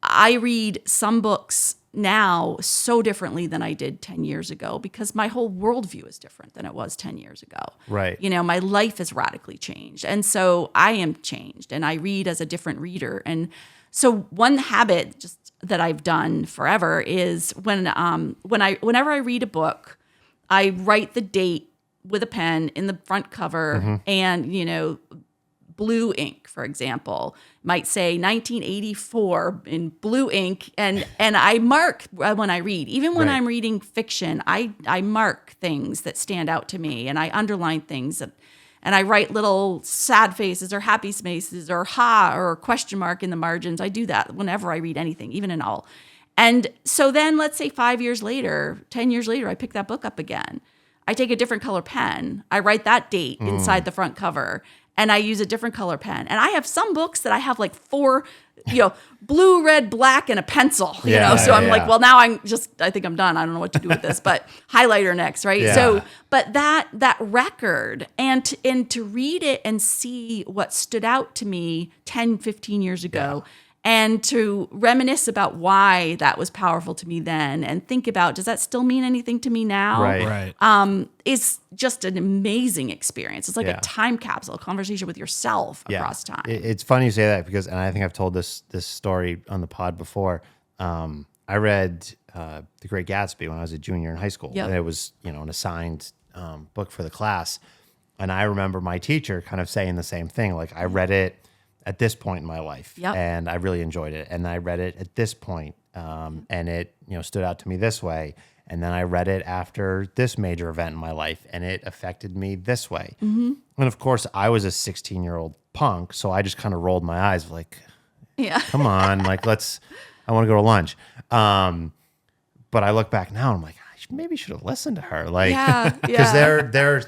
I read some books now so differently than I did 10 years ago because my whole worldview is different than it was 10 years ago. Right. My life has radically changed. And so I am changed and I read as a different reader. And so one habit just that I've done forever is whenever I read a book, I write the date with a pen in the front cover and, blue ink, for example, might say 1984 in blue ink. And I mark when I read, even when Right. I'm reading fiction, I mark things that stand out to me and I underline things and I write little sad faces or happy faces or ha or question mark in the margins. I do that whenever I read anything, even a novel. And so then let's say 5 years later, 10 years later, I pick that book up again. I take a different color pen. I write that date inside the front cover and I use a different color pen. And I have some books that I have like 4, blue, red, black, and a pencil, Yeah, So I'm yeah. like, well, now I think I'm done. I don't know what to do with this, but highlighter next, right? Yeah. So, but that record and to read it and see what stood out to me 10, 15 years ago and to reminisce about why that was powerful to me then and think about, does that still mean anything to me now? Right. Is just an amazing experience. It's like Yeah. a time capsule, a conversation with yourself across time. It's funny you say that because, and I think I've told this story on the pod before. I read The Great Gatsby when I was a junior in high school. Yep. And it was, an assigned book for the class. And I remember my teacher kind of saying the same thing. Like, I read it at this point in my life Yep. and I really enjoyed it. And I read it at this point, and it, stood out to me this way. And then I read it after this major event in my life and it affected me this way. Mm-hmm. And of course I was a 16-year-old punk. So I just kind of rolled my eyes like, Yeah. come on, like I want to go to lunch. But I look back now and I'm like, maybe should have listened to her. Like, because there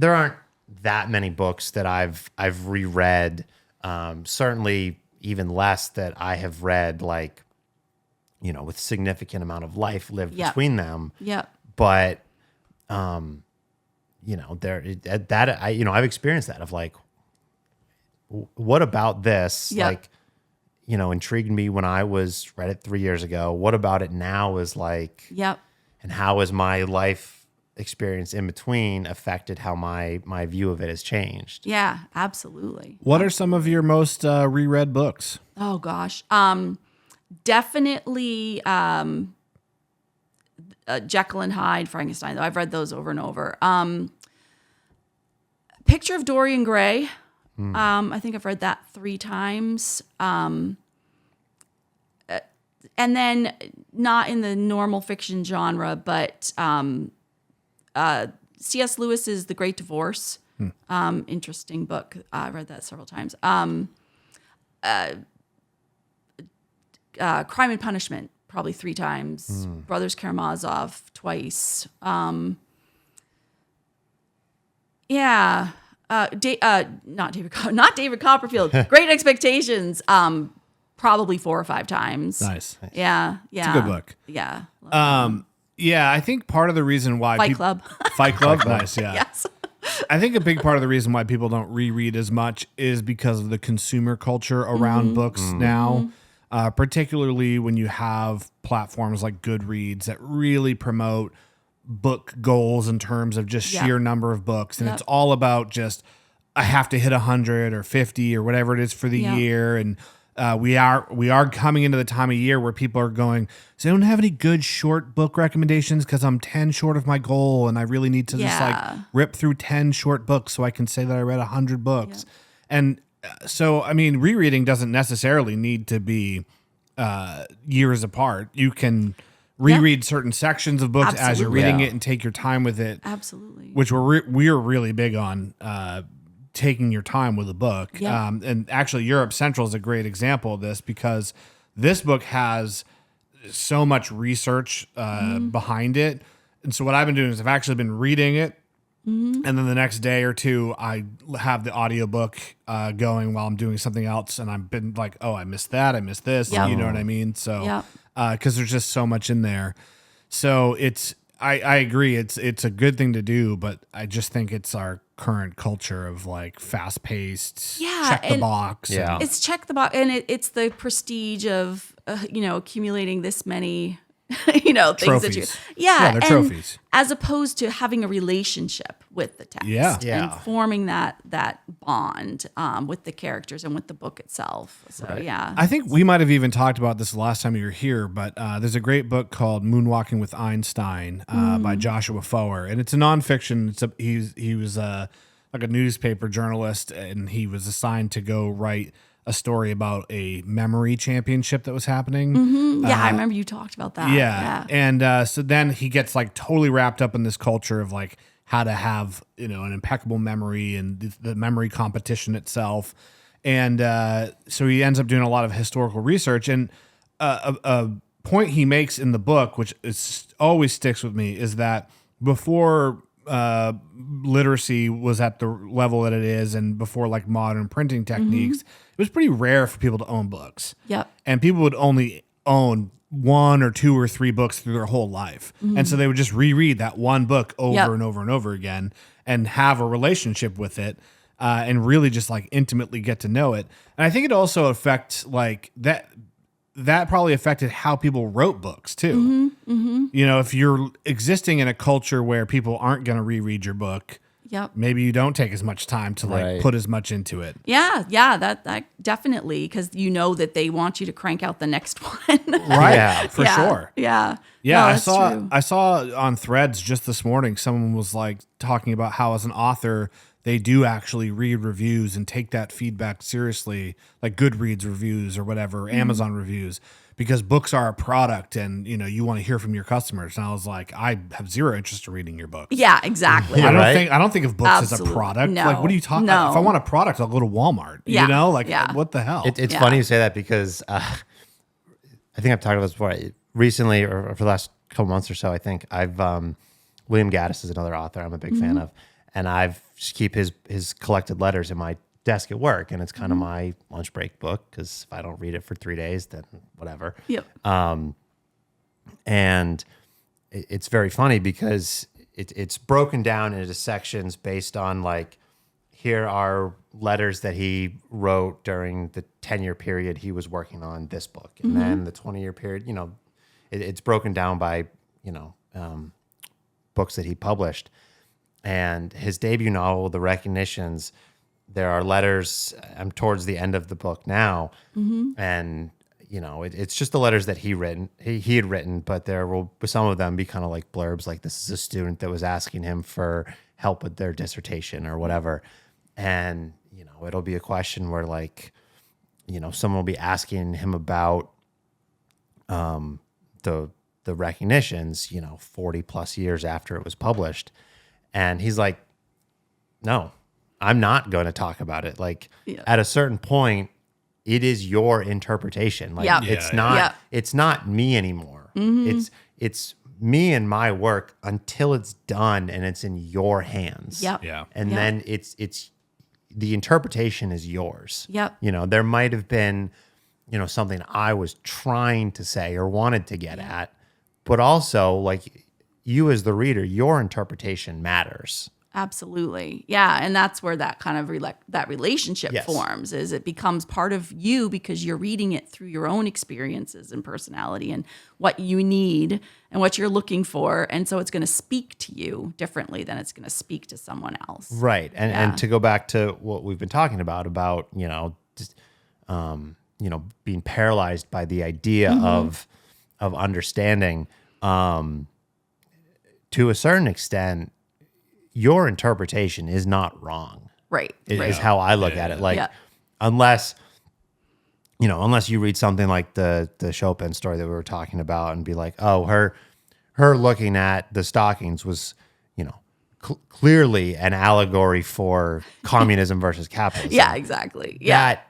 aren't that many books that I've reread. Certainly even less that I have read, like, with significant amount of life lived between them. Yep. But, I've experienced that of like, what about this? Yep. Like, intrigued me when I read it 3 years ago. What about it now is like, Yep. and how has my life experience in between affected how my view of it has changed? Yeah, absolutely. What are some of your most reread books? Oh gosh. Definitely Jekyll and Hyde, Frankenstein, though I've read those over and over. Picture of Dorian Gray. I think I've read that 3 times. And then not in the normal fiction genre, but C.S. Lewis's The Great Divorce. Interesting book. I read that several times. Crime and Punishment, probably 3 times. Brothers Karamazov, twice. Not David Copperfield. Great Expectations, probably 4 or 5 times. Nice. Yeah. It's a good book. Yeah. Yeah, I think part of the reason why Fight Club. Fight Club, nice, yeah. Yes. I think a big part of the reason why people don't reread as much is because of the consumer culture around books now, particularly when you have platforms like Goodreads that really promote book goals in terms of just sheer number of books. And it's all about just, I have to hit 100 or 50 or whatever it is for the year. And we are coming into the time of year where people are going, so I don't have any good short book recommendations because I'm 10 short of my goal and I really need to just like rip through 10 short books so I can say that I read 100 books. And so, I mean, rereading doesn't necessarily need to be years apart. You can reread certain sections of books as you're Absolutely. reading Yeah. it and take your time with it. Absolutely. Which we're really big on taking your time with a book. Yeah. And actually, Europe Central is a great example of this because this book has so much research behind it. And so what I've been doing is I've actually been reading it. And then the next day or two, I have the audiobook going while I'm doing something else. And I've been like, oh, I missed that. I missed this. Yep. You know what I mean? So, Yep. because there's just so much in there. So I agree. It's a good thing to do, but I just think it's our current culture of like fast paced, Yeah, check the and box. Yeah. and- It's check the box, and it's the prestige of accumulating this many things that you Trophies. yeah, Yeah, they're and trophies. as opposed to having a relationship with the text Yeah. and forming that bond with the characters and with the book itself. So yeah, I think we might have even talked about this the last time you were here, but there's a great book called Moonwalking with Einstein by Joshua Foer, and it's a nonfiction. He was like a newspaper journalist, and he was assigned to go write a story about a memory championship that was happening. yeah, I remember you talked about that. Yeah. And so then he gets like totally wrapped up in this culture of like how to have, an impeccable memory and the memory competition itself. And so he ends up doing a lot of historical research. And a point he makes in the book, which always sticks with me, is that before literacy was at the level that it is and before like modern printing techniques, it was pretty rare for people to own books. Yep. And people would only own 1 or 2 or 3 books through their whole life. And so they would just reread that one book over Yep. and over and over again and have a relationship with it and really just like intimately get to know it. And I think it also affects like that probably affected how people wrote books too. If you're existing in a culture where people aren't going to reread your book, Yep. maybe you don't take as much time to like Right. put as much into it. Yeah, that definitely, because that they want you to crank out the next one. Right. Yeah, for Yeah, sure. Yeah. Yeah, No, I that's saw true. I saw on Threads just this morning someone was like talking about how as an author they do actually read reviews and take that feedback seriously, like Goodreads reviews or whatever, Amazon reviews, because books are a product and you want to hear from your customers. And I was like, I have zero interest in reading your books. Yeah, exactly. Yeah. Right? I don't think of books as a Absolutely. product. No. Like what are you talking No. If I want a product, I'll go to Walmart. Yeah. Yeah. What the hell? It's Yeah. funny you say that because I think I've talked about this before. Recently, or for the last couple months or so, I think I've William Gaddis is another author I'm a big fan of, and I've just keep his collected letters in my desk at work, and it's kind of my lunch break book because if I don't read it for 3 days, then whatever. Yep. And it's very funny because it's broken down into sections based on like, here are letters that he wrote during the 10-year period he was working on this book. And then the 20-year period, it's broken down by, books that he published. And his debut novel, The Recognitions, there are letters, I'm towards the end of the book now, and it's just the letters that he had written, but there will some of them be kind of like blurbs, like this is a student that was asking him for help with their dissertation or whatever. And, it'll be a question where like, someone will be asking him about the Recognitions, 40 plus years after it was published. And he's like, no, I'm not going to talk about it. Like at a certain point, it is your interpretation. Like Yeah. it's Yeah, not, yeah. it's not me anymore. It's me and my work until it's done and it's in your hands. Yep. Yeah. And Yep. then it's the interpretation is yours. Yep. There might have been, something I was trying to say or wanted to get at, but also like you as the reader, your interpretation matters. Absolutely. Yeah. And that's where that kind of that relationship Yes. forms, is it becomes part of you because you're reading it through your own experiences and personality and what you need and what you're looking for. And so it's going to speak to you differently than it's going to speak to someone else. Right. And Yeah. and to go back to what we've been talking about, just, being paralyzed by the idea of understanding, to a certain extent, your interpretation is not wrong. Right. Is how I look at it. Like, Yeah. unless you read something like the Chopin story that we were talking about and be like, oh, her looking at the stockings was, clearly an allegory for communism versus capitalism. Yeah, exactly. Yeah. That,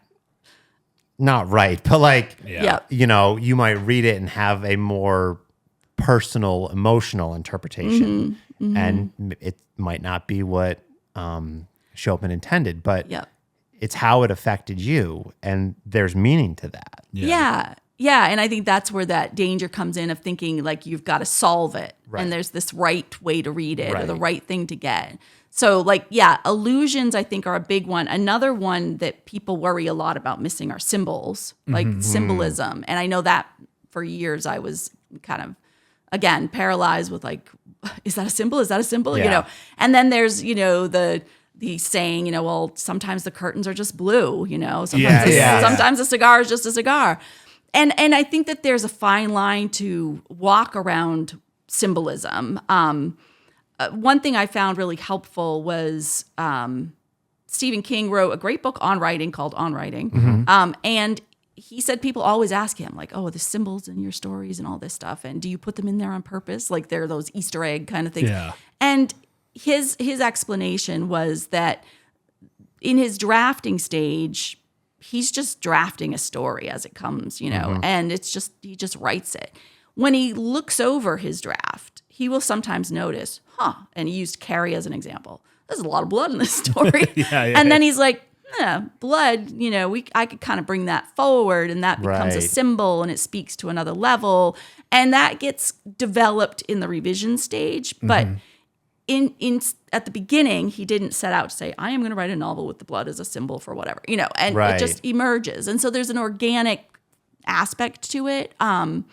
not right, but like, Yeah. you might read it and have a more personal, emotional interpretation, and it might not be what Chopin intended, but it's how it affected you, and there's meaning to that. Yeah. And I think that's where that danger comes in of thinking like you've got to solve it, and there's this right way to read it or the right thing to get. So like, allusions I think are a big one. Another one that people worry a lot about missing are symbols, like symbolism. And I know that for years I was kind of, again, paralyzed with like, is that a symbol? Is that a symbol? Yeah. And then there's, the saying, well, sometimes the curtains are just blue, sometimes a cigar is just a cigar. And I think that there's a fine line to walk around symbolism. One thing I found really helpful was Stephen King wrote a great book on writing called On Writing. And he said people always ask him like, oh, the symbols in your stories and all this stuff. And do you put them in there on purpose? Like they're those Easter egg kind of things. Yeah. And his explanation was that in his drafting stage, he's just drafting a story as it comes, and he just writes it. When he looks over his draft, he will sometimes notice, and he used Carrie as an example. There's a lot of blood in this story. And then he's like, blood, I could kind of bring that forward, and that becomes a symbol, and it speaks to another level. And that gets developed in the revision stage. But in at the beginning, he didn't set out to say, I am going to write a novel with the blood as a symbol for whatever, and it just emerges. And so there's an organic aspect to it. And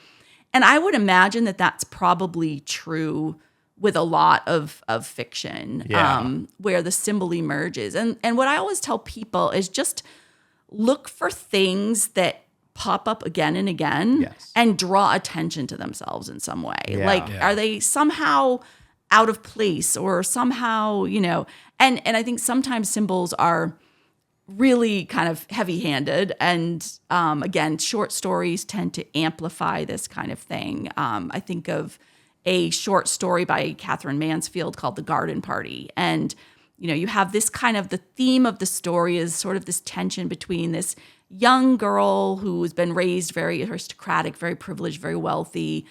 I would imagine that that's probably true with a lot of fiction, where the symbol emerges. And what I always tell people is just look for things that pop up again and again and draw attention to themselves in some way. Are they somehow out of place or somehow, and I think sometimes symbols are really kind of heavy-handed. And again, short stories tend to amplify this kind of thing. I think of a short story by Catherine Mansfield called The Garden Party. And, you have this kind of, the theme of the story is sort of this tension between this young girl who's been raised very aristocratic, very privileged, very wealthy.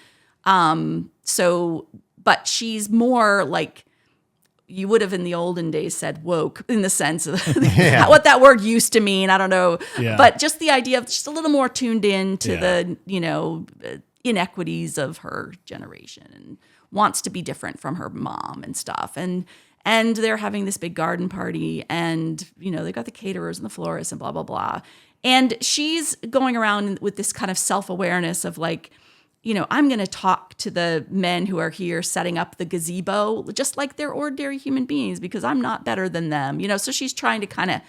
But she's more like, you would have in the olden days said woke in the sense of what that word used to mean. I don't know. Yeah. But just the idea of just a little more tuned in to the, inequities of her generation and wants to be different from her mom and stuff. And they're having this big garden party and, they've got the caterers and the florists and blah, blah, blah. And she's going around with this kind of self-awareness of like, I'm going to talk to the men who are here setting up the gazebo just like they're ordinary human beings because I'm not better than them. So she's trying to kind of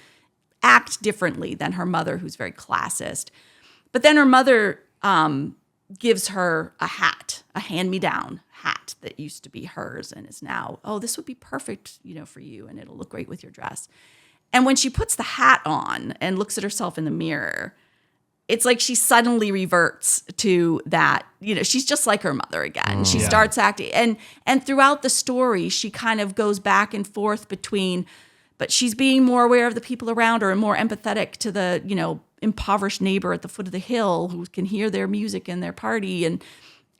act differently than her mother, who's very classist. But then her mother gives her a hat, a hand-me-down hat that used to be hers and is now, this would be perfect, for you, and it'll look great with your dress. And when she puts the hat on and looks at herself in the mirror, it's like she suddenly reverts to that, she's just like her mother again. She starts acting. And throughout the story, she kind of goes back and forth between, but she's being more aware of the people around her and more empathetic to the, impoverished neighbor at the foot of the hill who can hear their music and their party.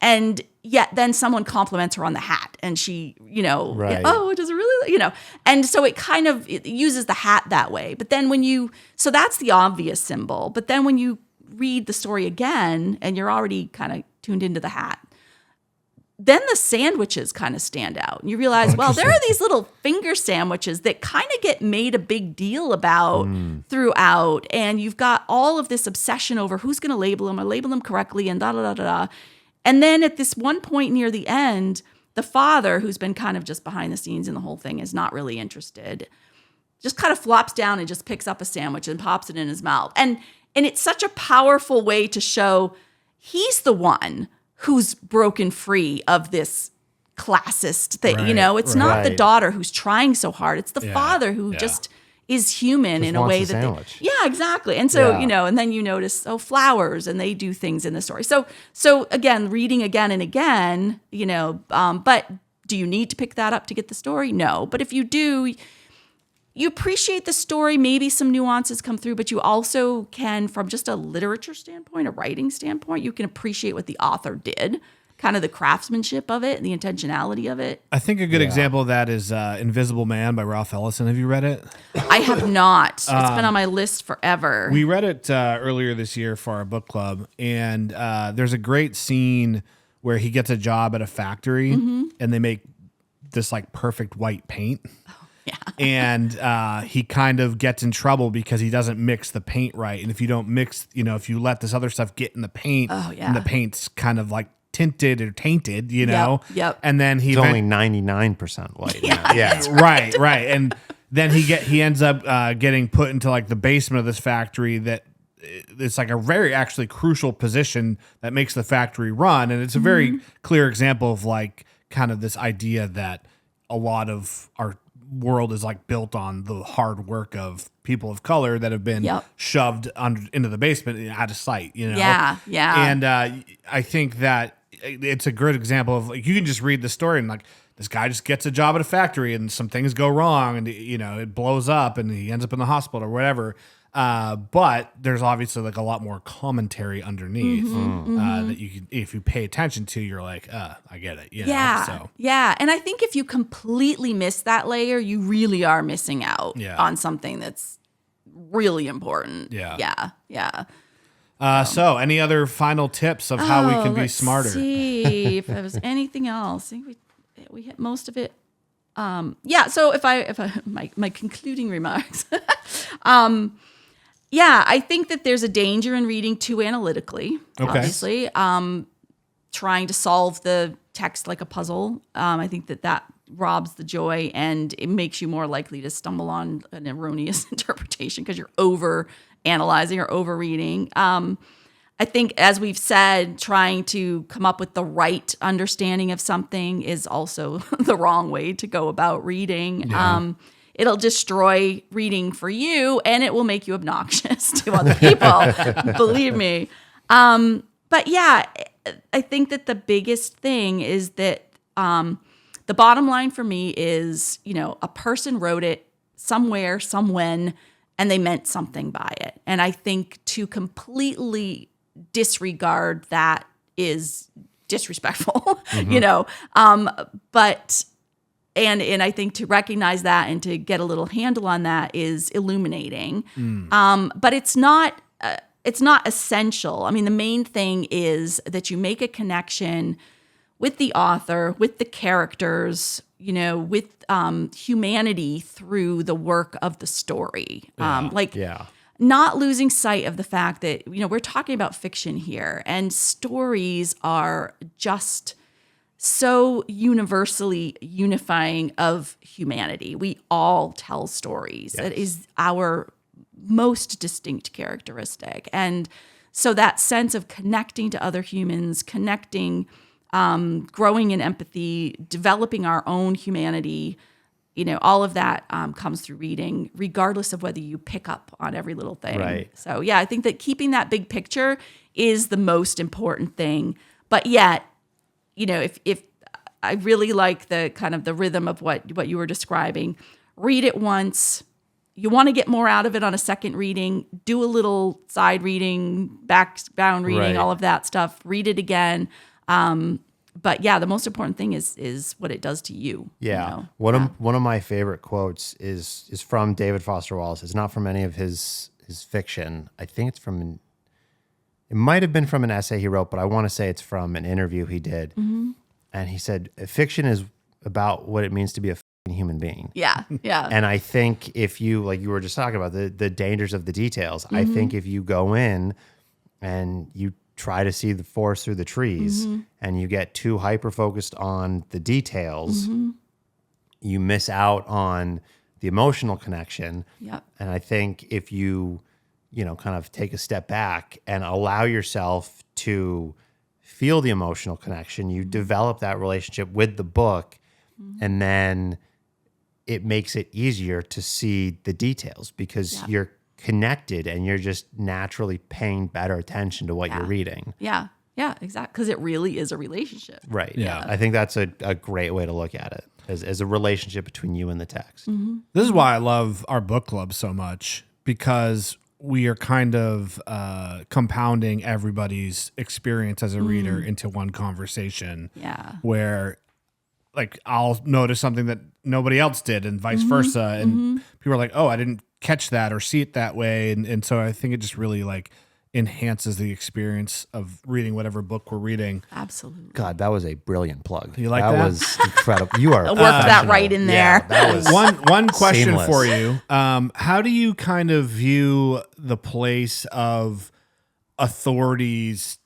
And yet then someone compliments her on the hat and she, it doesn't really, and so it uses the hat that way. But then so that's the obvious symbol. But then when you read the story again and you're already kind of tuned into the hat, then the sandwiches kind of stand out. And you realize, well, there are these little finger sandwiches that kind of get made a big deal about throughout. And you've got all of this obsession over who's going to label them or label them correctly and da-da-da-da-da. And then at this one point near the end, the father, who's been kind of just behind the scenes in the whole thing, is not really interested, just kind of flops down and just picks up a sandwich and pops it in his mouth. And it's such a powerful way to show he's the one who's broken free of this classist thing. It's not the daughter who's trying so hard. It's the father who just is human in a wants way a that sandwich. yeah, exactly. And so, Yeah. and then you notice, flowers, and they do things in the story. So again, reading again and again, but do you need to pick that up to get the story? No. But if you do, you appreciate the story, maybe some nuances come through, but you also can, from just a literature standpoint, a writing standpoint, you can appreciate what the author did, kind of the craftsmanship of it, the intentionality of it. I think a good example of that is Invisible Man by Ralph Ellison. Have you read it? I have not. It's been on my list forever. We read it earlier this year for our book club, and there's a great scene where he gets a job at a factory, and they make this like perfect white paint. Yeah. And he kind of gets in trouble because he doesn't mix the paint right. And if you don't mix, if you let this other stuff get in the paint, and the paint's kind of like tinted or tainted, Yep. And then It's only 99% white. yeah. Right. And then he ends up getting put into like the basement of this factory that it's like a very actually crucial position that makes the factory run. And it's a very clear example of like kind of this idea that a lot of our world is like built on the hard work of people of color that have been shoved into the basement out of sight, Yeah. And I think that it's a good example of like, you can just read the story and like, this guy just gets a job at a factory and some things go wrong and, it blows up and he ends up in the hospital or whatever. But there's obviously like a lot more commentary underneath that you can, if you pay attention to, you're like, I get it. Yeah. And I think if you completely miss that layer, you really are missing out on something that's really important. Yeah. Yeah. So any other final tips of how we can be let's smarter? See if there was anything else. I think we hit most of it. So if I my concluding remarks. I think that there's a danger in reading too analytically. Okay. Obviously, trying to solve the text like a puzzle. I think that robs the joy, and it makes you more likely to stumble on an erroneous interpretation because you're over analyzing or over reading. I think, as we've said, trying to come up with the right understanding of something is also the wrong way to go about reading. Yeah. It'll destroy reading for you, and it will make you obnoxious to other people. Believe me. But yeah, I think that the biggest thing is that the bottom line for me is, a person wrote it somewhere, somewhen, and they meant something by it. And I think to completely disregard that is disrespectful, but I think to recognize that and to get a little handle on that is illuminating. But it's not essential. I mean, the main thing is that you make a connection with the author, with the characters, with humanity through the work of the story. Not losing sight of the fact that, we're talking about fiction here, and stories are just so universally unifying of humanity. We all tell stories. Yes. It is our most distinct characteristic. And so that sense of connecting to other humans, growing in empathy, developing our own humanity, all of that comes through reading, regardless of whether you pick up on every little thing. Right. So yeah, I think that keeping that big picture is the most important thing. But yet, if I really like the kind of the rhythm of what you were describing, read it once. You want to get more out of it on a second reading, do a little side reading, background reading, Right. all of that stuff. Read it again. But yeah, the most important thing is what it does to you. Yeah. One of my favorite quotes is from David Foster Wallace. It's not from any of his fiction. I think it's from it might have been from an essay he wrote, but I want to say it's from an interview he did. Mm-hmm. And he said, fiction is about what it means to be a fucking human being. Yeah. And I think if you, like you were just talking about, the dangers of the details, I think if you go in and you try to see the forest through the trees and you get too hyper-focused on the details, you miss out on the emotional connection. Yep. And I think if you, kind of take a step back and allow yourself to feel the emotional connection, you develop that relationship with the book, and then it makes it easier to see the details because you're connected and you're just naturally paying better attention to what you're reading. Yeah. Yeah, exactly. Because it really is a relationship. Right. Yeah. I think that's a great way to look at it as a relationship between you and the text. Mm-hmm. This is why I love our book club so much, because we are kind of compounding everybody's experience as a reader into one conversation. Yeah. Where, like, I'll notice something that nobody else did and vice versa. And people are like, oh, I didn't catch that or see it that way. And so I think it just really, like, enhances the experience of reading whatever book we're reading. Absolutely. God, that was a brilliant plug. You like that? That was incredible. You are Work that right in there. Yeah, that was One question seamless. for you. How do you kind of view the place of authorities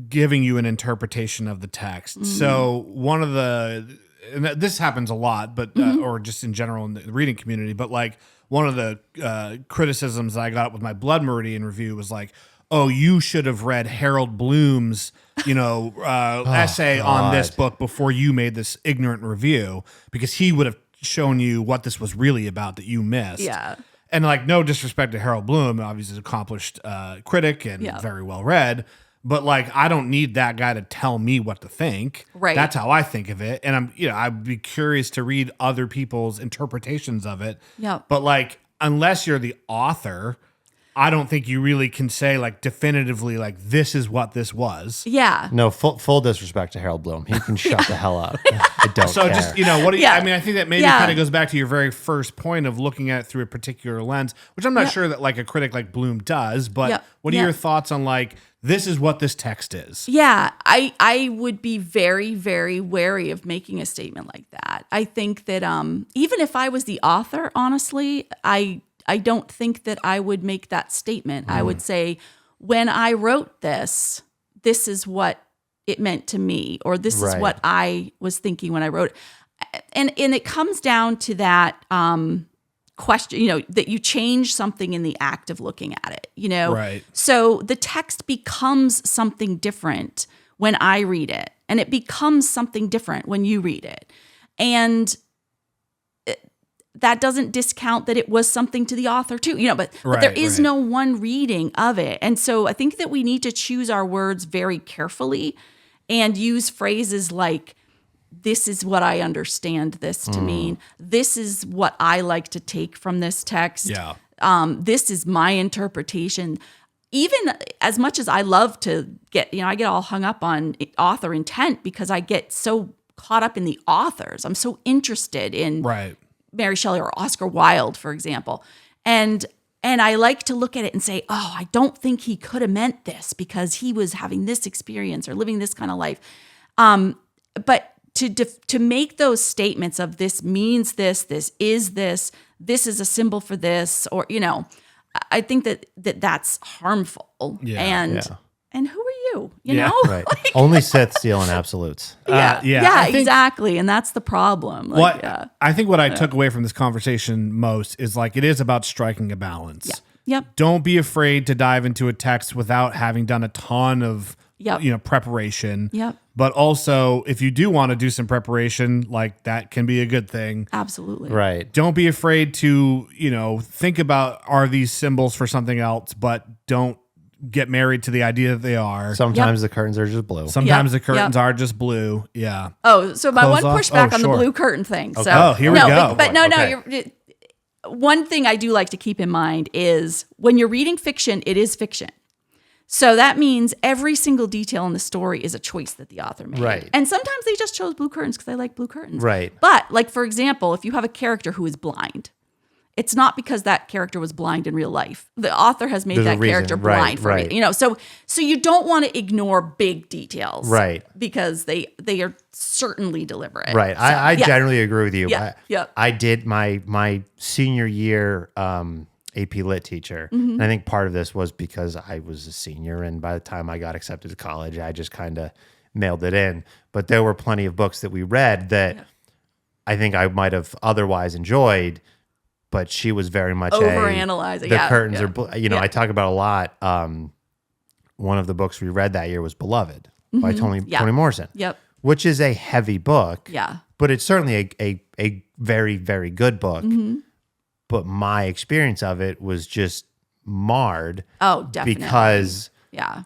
giving you an interpretation of the text? So one of the, and this happens a lot, but or just in general in the reading community, but like one of the criticisms that I got with my Blood Meridian review was like, oh, you should have read Harold Bloom's, essay on this book before you made this ignorant review, because he would have shown you what this was really about that you missed. Yeah. And like, no disrespect to Harold Bloom, obviously an accomplished critic and very well read, but like, I don't need that guy to tell me what to think. Right. That's how I think of it. And I'd be curious to read other people's interpretations of it. Yep. But like, unless you're the author, I don't think you really can say like definitively like this is what this was. Yeah. No, full disrespect to Harold Bloom. He can shut the hell up. I don't So care. just, what do you, I mean, I think that maybe Yeah. kind of goes back to your very first point of looking at it through a particular lens, which I'm not sure that like a critic like Bloom does, but what are your thoughts on like, this is what this text is? Yeah, I would be very, very wary of making a statement like that. I think that even if I was the author, honestly, I don't think that I would make that statement. I would say, when I wrote this, this is what it meant to me, or this is what I was thinking when I wrote it. And it comes down to that question, that you change something in the act of looking at it, Right. So the text becomes something different when I read it, and it becomes something different when you read it. And that doesn't discount that it was something to the author too, but there is no one reading of it. And so I think that we need to choose our words very carefully and use phrases like, this is what I understand this to mean. This is what I like to take from this text. Yeah. This is my interpretation. Even as much as I love to I get all hung up on author intent because I get so caught up in the authors. I'm so interested in Mary Shelley or Oscar Wilde, for example. And I like to look at it and say, oh, I don't think he could have meant this because he was having this experience or living this kind of life. But to make those statements of this means this is this is a symbol for this, or, I think that's harmful. Yeah. And who are you? You know? Right. Only Sith steal in absolutes. I think- exactly. And that's the problem. I think what I took away from this conversation most is like, it is about striking a balance. Yeah. Yep. Don't be afraid to dive into a text without having done a ton of preparation. Yep. But also, if you do want to do some preparation, like that can be a good thing. Absolutely. Right. Don't be afraid to, think about, are these symbols for something else, but don't get married to the idea that they are. Sometimes the curtains are just blue. Sometimes the curtains are just blue. Yeah. Oh, so my Close one off? pushback on the Sure. blue curtain thing. So Oh, here we go. But no, Okay. one thing I do like to keep in mind is when you're reading fiction, it is fiction. So that means every single detail in the story is a choice that the author made. Right. And sometimes they just chose blue curtains because they like blue curtains. Right. But like, for example, if you have a character who is blind, it's not because that character was blind in real life. The author has made There's a that reason. character Right, blind for right. it. So you don't want to ignore big details. Right. Because they are certainly deliberate. Right. So, I generally agree with you. Yeah. Yep. I did my senior year AP Lit teacher. Mm-hmm. And I think part of this was because I was a senior, and by the time I got accepted to college, I just kind of mailed it in. But there were plenty of books that we read that I think I might have otherwise enjoyed, but she was very much overanalyzing. The curtains are, I talk about a lot. One of the books we read that year was Beloved by Toni Morrison. Yep. which is a heavy book. Yeah. But it's certainly a very, very good book. Mm-hmm. But my experience of it was just marred. Oh, definitely. Because, yeah.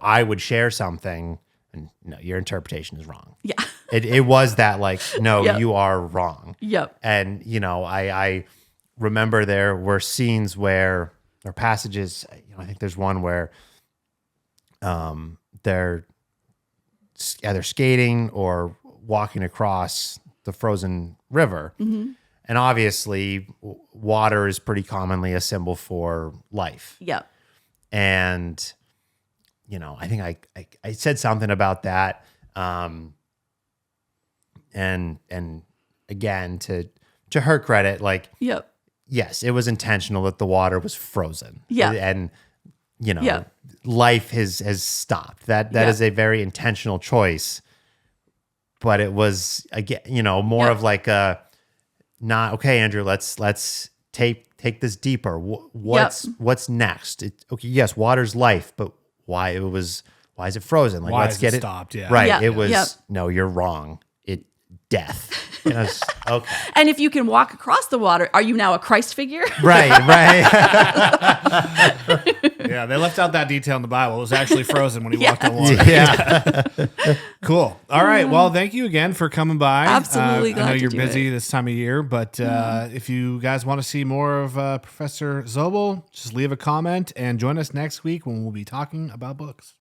I would share something and no, your interpretation is wrong. Yeah. It was that like, no, Yep. you are wrong. Yep. And, I remember there were scenes where, or passages, I think there's one where they're either skating or walking across the frozen river. Mm-hmm. And obviously, water is pretty commonly a symbol for life. Yep. And, I think I said something about that. And again, to her credit, like, Yep. yes, it was intentional that the water was frozen. Yeah. And, Yeah. life has stopped. That Yeah. is a very intentional choice. But it was, again, more Yeah. of like a, not, okay, Andrew, let's take this deeper. What's next? Okay, yes, water's life, but why is it frozen? Like, Why let's is get it it stopped? Yeah. right. Yeah. It was Yep. no, you're wrong. Death. And I was, okay. And if you can walk across the water, are you now a Christ figure? Right. Yeah, they left out that detail in the Bible. It was actually frozen when he walked on water. Yeah. Cool. All right. Well, thank you again for coming by. Absolutely I know glad to you're do busy it. this time of year, but if you guys want to see more of Professor Zobel, just leave a comment and join us next week when we'll be talking about books.